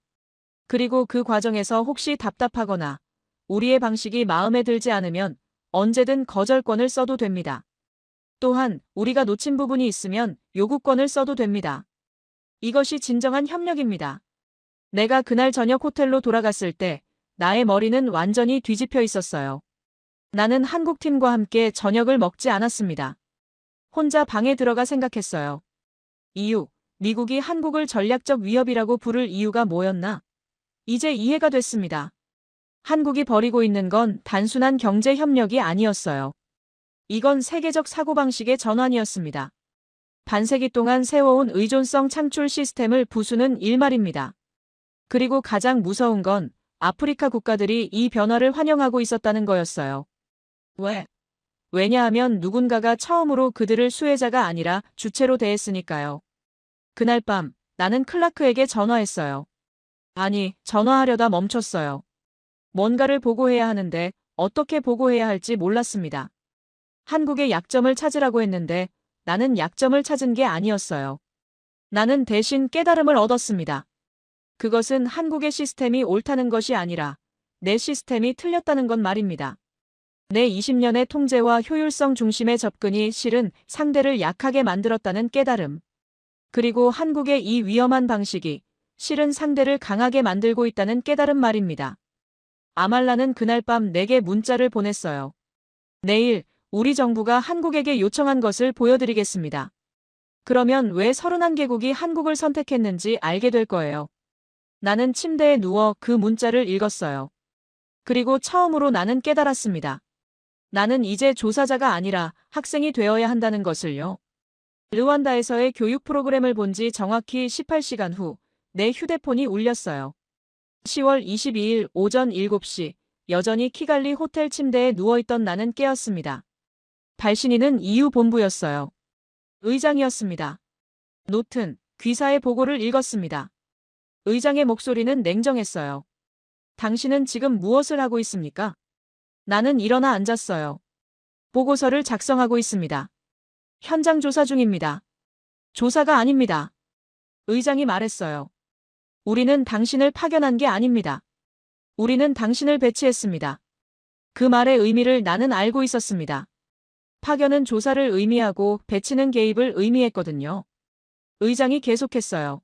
그리고 그 과정에서 혹시 답답하거나 우리의 방식이 마음에 들지 않으면 언제든 거절권을 써도 됩니다. 또한 우리가 놓친 부분이 있으면 요구권을 써도 됩니다. 이것이 진정한 협력입니다. 내가 그날 저녁 호텔로 돌아갔을 때 나의 머리는 완전히 뒤집혀 있었어요. 나는 한국 팀과 함께 저녁을 먹지 않았습니다. 혼자 방에 들어가 생각했어요. 이유, 미국이 한국을 전략적 위협이라고 부를 이유가 뭐였나? 이제 이해가 됐습니다. 한국이 벌이고 있는 건 단순한 경제 협력이 아니었어요. 이건 세계적 사고방식의 전환이었습니다. 반세기 동안 세워온 의존성 창출 시스템을 부수는 일말입니다. 그리고 가장 무서운 건 아프리카 국가들이 이 변화를 환영하고 있었다는 거였어요. 왜? 왜냐하면 누군가가 처음으로 그들을 수혜자가 아니라 주체로 대했으니까요. 그날 밤 나는 클라크에게 전화했어요. 아니, 전화하려다 멈췄어요. 뭔가를 보고해야 하는데 어떻게 보고해야 할지 몰랐습니다. 한국의 약점을 찾으라고 했는데 나는 약점을 찾은 게 아니었어요. 나는 대신 깨달음을 얻었습니다. 그것은 한국의 시스템이 옳다는 것이 아니라 내 시스템이 틀렸다는 것 말입니다. 내 20년의 통제와 효율성 중심의 접근이 실은 상대를 약하게 만들었다는 깨달음. 그리고 한국의 이 위험한 방식이 실은 상대를 강하게 만들고 있다는 깨달음 말입니다. 아말라는 그날 밤 내게 문자를 보냈어요. 내일 우리 정부가 한국에게 요청한 것을 보여드리겠습니다. 그러면 왜 31개국이 한국을 선택했는지 알게 될 거예요. 나는 침대에 누워 그 문자를 읽었어요. 그리고 처음으로 나는 깨달았습니다. 나는 이제 조사자가 아니라 학생이 되어야 한다는 것을요. 르완다에서의 교육 프로그램을 본 지 정확히 18시간 후 내 휴대폰이 울렸어요. 10월 22일 오전 7시 여전히 키갈리 호텔 침대에 누워있던 나는 깨었습니다. 발신인은 EU 본부였어요. 의장이었습니다. 노튼, 귀사의 보고를 읽었습니다. 의장의 목소리는 냉정했어요. 당신은 지금 무엇을 하고 있습니까? 나는 일어나 앉았어요. 보고서를 작성하고 있습니다. 현장 조사 중입니다. 조사가 아닙니다. 의장이 말했어요. 우리는 당신을 파견한 게 아닙니다. 우리는 당신을 배치했습니다. 그 말의 의미를 나는 알고 있었습니다. 파견은 조사를 의미하고 배치는 개입을 의미했거든요. 의장이 계속했어요.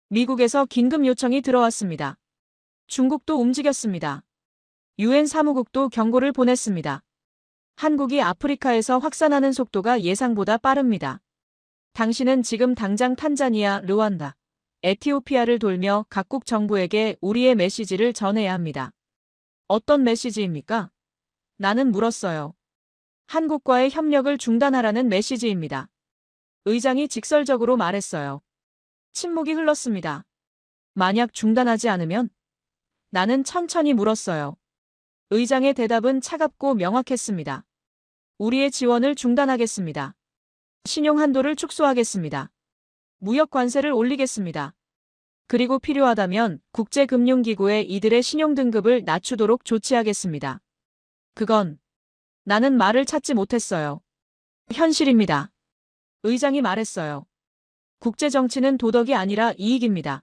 미국에서 긴급 요청이 들어왔습니다. 중국도 움직였습니다. UN 사무국도 경고를 보냈습니다. 한국이 아프리카에서 확산하는 속도가 예상보다 빠릅니다. 당신은 지금 당장 탄자니아, 르완다, 에티오피아를 돌며 각국 정부에게 우리의 메시지를 전해야 합니다. 어떤 메시지입니까? 나는 물었어요. 한국과의 협력을 중단하라는 메시지입니다. 의장이 직설적으로 말했어요. 침묵이 흘렀습니다. 만약 중단하지 않으면? 나는 천천히 물었어요. 의장의 대답은 차갑고 명확했습니다. 우리의 지원을 중단하겠습니다. 신용 한도를 축소하겠습니다. 무역 관세를 올리겠습니다. 그리고 필요하다면 국제금융기구에 이들의 신용 등급을 낮추도록 조치하겠습니다. 그건 나는 말을 찾지 못했어요. 현실입니다. 의장이 말했어요. 국제정치는 도덕이 아니라 이익입니다.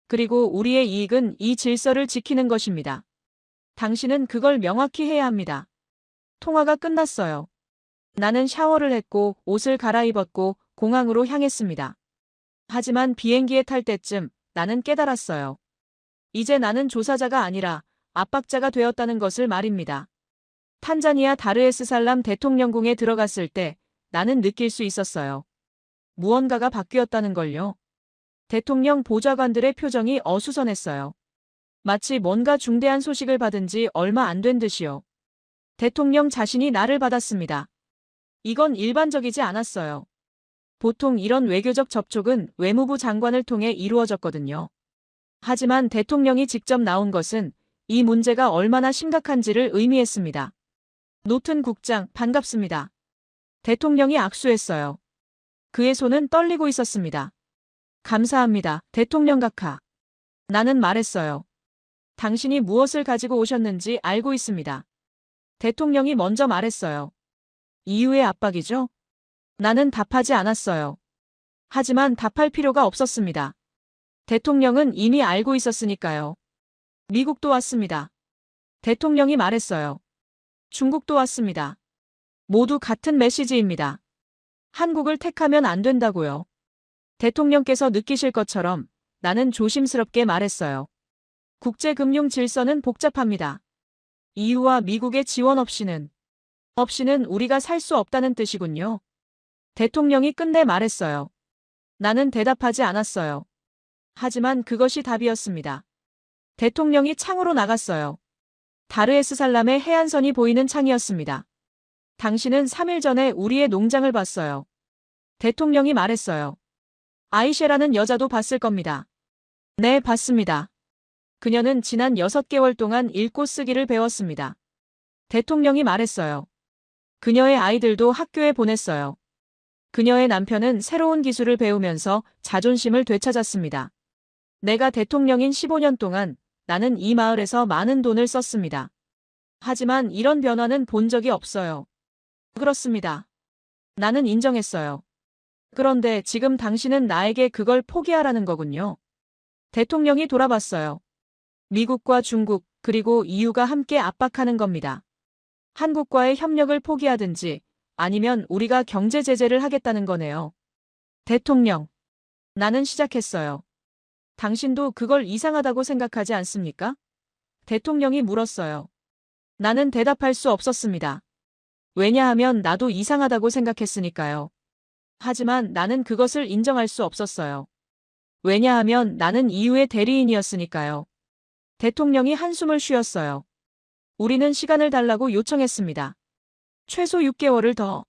그리고 우리의 이익은 이 질서를 지키는 것입니다. 당신은 그걸 명확히 해야 합니다. 통화가 끝났어요. 나는 샤워를 했고 옷을 갈아입었고 공항으로 향했습니다. 하지만 비행기에 탈 때쯤 나는 깨달았어요. 이제 나는 조사자가 아니라 압박자가 되었다는 것을 말입니다. 탄자니아 다르에스살람 대통령궁에 들어갔을 때 나는 느낄 수 있었어요. 무언가가 바뀌었다는 걸요. 대통령 보좌관들의 표정이 어수선했어요. 마치 뭔가 중대한 소식을 받은 지 얼마 안 된 듯이요. 대통령 자신이 나를 받았습니다. 이건 일반적이지 않았어요. 보통 이런 외교적 접촉은 외무부 장관을 통해 이루어졌거든요. 하지만 대통령이 직접 나온 것은 이 문제가 얼마나 심각한지를 의미했습니다. 노튼 국장, 반갑습니다. 대통령이 악수했어요. 그의 손은 떨리고 있었습니다. 감사합니다, 대통령 각하. 나는 말했어요. 당신이 무엇을 가지고 오셨는지 알고 있습니다. 대통령이 먼저 말했어요. 이유의 압박이죠? 나는 답하지 않았어요. 하지만 답할 필요가 없었습니다. 대통령은 이미 알고 있었으니까요. 미국도 왔습니다. 대통령이 말했어요. 중국도 왔습니다. 모두 같은 메시지입니다. 한국을 택하면 안 된다고요. 대통령께서 느끼실 것처럼 나는 조심스럽게 말했어요. 국제금융 질서는 복잡합니다. EU와 미국의 지원 없이는 우리가 살 수 없다는 뜻이군요. 대통령이 끝내 말했어요. 나는 대답하지 않았어요. 하지만 그것이 답이었습니다. 대통령이 창으로 나갔어요. 다르에스살람의 해안선이 보이는 창이었습니다. 당신은 3일 전에 우리의 농장을 봤어요. 대통령이 말했어요. 아이셰라는 여자도 봤을 겁니다. 네, 봤습니다. 그녀는 지난 6개월 동안 읽고 쓰기를 배웠습니다. 대통령이 말했어요. 그녀의 아이들도 학교에 보냈어요. 그녀의 남편은 새로운 기술을 배우면서 자존심을 되찾았습니다. 내가 대통령인 15년 동안 나는 이 마을에서 많은 돈을 썼습니다. 하지만 이런 변화는 본 적이 없어요. 그렇습니다. 나는 인정했어요. 그런데 지금 당신은 나에게 그걸 포기하라는 거군요. 대통령이 돌아봤어요. 미국과 중국 그리고 EU가 함께 압박하는 겁니다. 한국과의 협력을 포기하든지 아니면 우리가 경제 제재를 하겠다는 거네요. 대통령. 나는 시작했어요. 당신도 그걸 이상하다고 생각하지 않습니까? 대통령이 물었어요. 나는 대답할 수 없었습니다. 왜냐하면 나도 이상하다고 생각했으니까요. 하지만 나는 그것을 인정할 수 없었어요. 왜냐하면 나는 EU의 대리인이었으니까요. 대통령이 한숨을 쉬었어요. 우리는 시간을 달라고 요청했습니다. 최소 6개월을 더.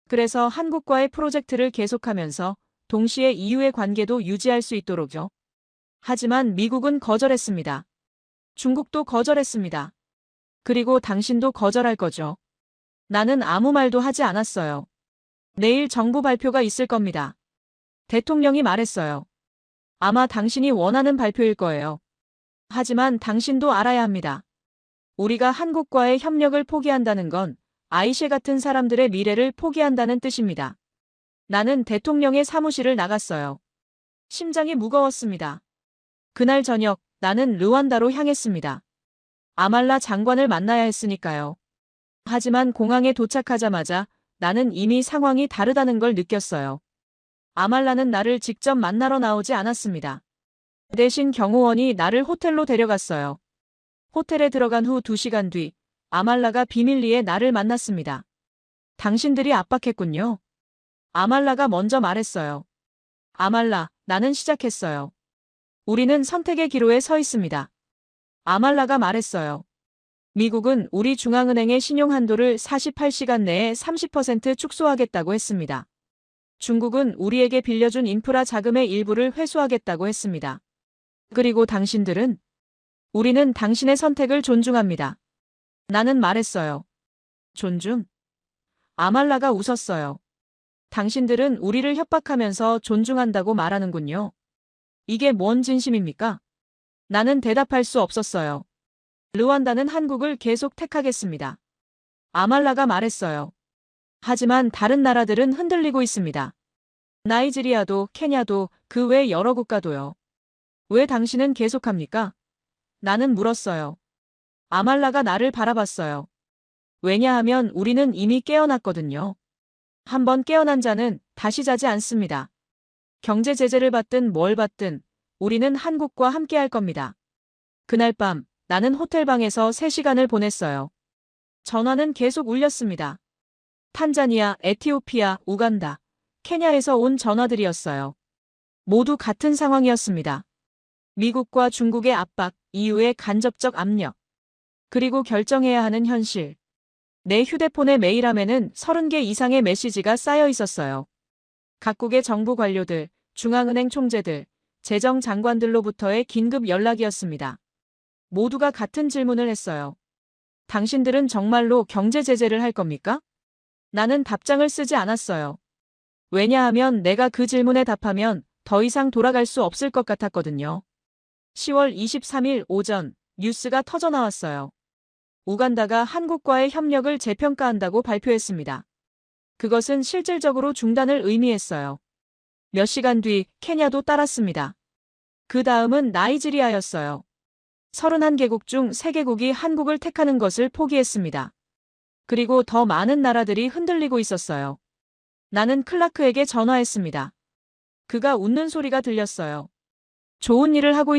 그래서 한국과의 프로젝트를 계속하면서 동시에 EU의 관계도 유지할 수 있도록요. 하지만 미국은 거절했습니다. 중국도 거절했습니다. 그리고 당신도 거절할 거죠. 나는 아무 말도 하지 않았어요. 내일 정부 발표가 있을 겁니다. 대통령이 말했어요. 아마 당신이 원하는 발표일 거예요. 하지만 당신도 알아야 합니다. 우리가 한국과의 협력을 포기한다는 건 아이셰 같은 사람들의 미래를 포기한다는 뜻입니다. 나는 대통령의 사무실을 나갔어요. 심장이 무거웠습니다. 그날 저녁 나는 르완다로 향했습니다. 아말라 장관을 만나야 했으니까요. 하지만 공항에 도착하자마자 나는 이미 상황이 다르다는 걸 느꼈어요. 아말라는 나를 직접 만나러 나오지 않았습니다. 대신 경호원이 나를 호텔로 데려갔어요. 호텔에 들어간 후 2시간 뒤 아말라가 비밀리에 나를 만났습니다. 당신들이 압박했군요. 아말라가 먼저 말했어요. 아말라, 나는 시작했어요. 우리는 선택의 기로에 서 있습니다. 아말라가 말했어요. 미국은 우리 중앙은행의 신용 한도를 48시간 내에 30% 축소하겠다고 했습니다. 중국은 우리에게 빌려준 인프라 자금의 일부를 회수하겠다고 했습니다. 그리고 당신들은? 우리는 당신의 선택을 존중합니다. 나는 말했어요. 존중? 아말라가 웃었어요. 당신들은 우리를 협박하면서 존중한다고 말하는군요. 이게 뭔 진심입니까? 나는 대답할 수 없었어요. 르완다는 한국을 계속 택하겠습니다. 아말라가 말했어요. 하지만 다른 나라들은 흔들리고 있습니다. 나이지리아도, 케냐도, 그 외 여러 국가도요. 왜 당신은 계속합니까? 나는 물었어요. 아말라가 나를 바라봤어요. 왜냐하면 우리는 이미 깨어났거든요. 한번 깨어난 자는 다시 자지 않습니다. 경제 제재를 받든 뭘 받든 우리는 한국과 함께 할 겁니다. 그날 밤 나는 호텔방에서 3시간을 보냈어요. 전화는 계속 울렸습니다. 탄자니아, 에티오피아, 우간다, 케냐에서 온 전화들이었어요. 모두 같은 상황이었습니다. 미국과 중국의 압박, EU의 간접적 압력, 그리고 결정해야 하는 현실. 내 휴대폰의 메일함에는 30개 이상의 메시지가 쌓여 있었어요. 각국의 정부 관료들, 중앙은행 총재들, 재정장관들로부터의 긴급 연락이었습니다. 모두가 같은 질문을 했어요. 당신들은 정말로 경제 제재를 할 겁니까? 나는 답장을 쓰지 않았어요. 왜냐하면 내가 그 질문에 답하면 더 이상 돌아갈 수 없을 것 같았거든요. 10월 23일 오전 뉴스가 터져 나왔어요. 우간다가 한국과의 협력을 재평가한다고 발표했습니다. 그것은 실질적으로 중단을 의미했어요. 몇 시간 뒤 케냐도 따랐습니다. 그 다음은 나이지리아였어요. 31개국 중 3개국이 한국을 택하는 것을 포기했습니다. 그리고 더 많은 나라들이 흔들리고 있었어요. 나는 클라크에게 전화했습니다. 그가 웃는 소리가 들렸어요. 좋은 일을 하고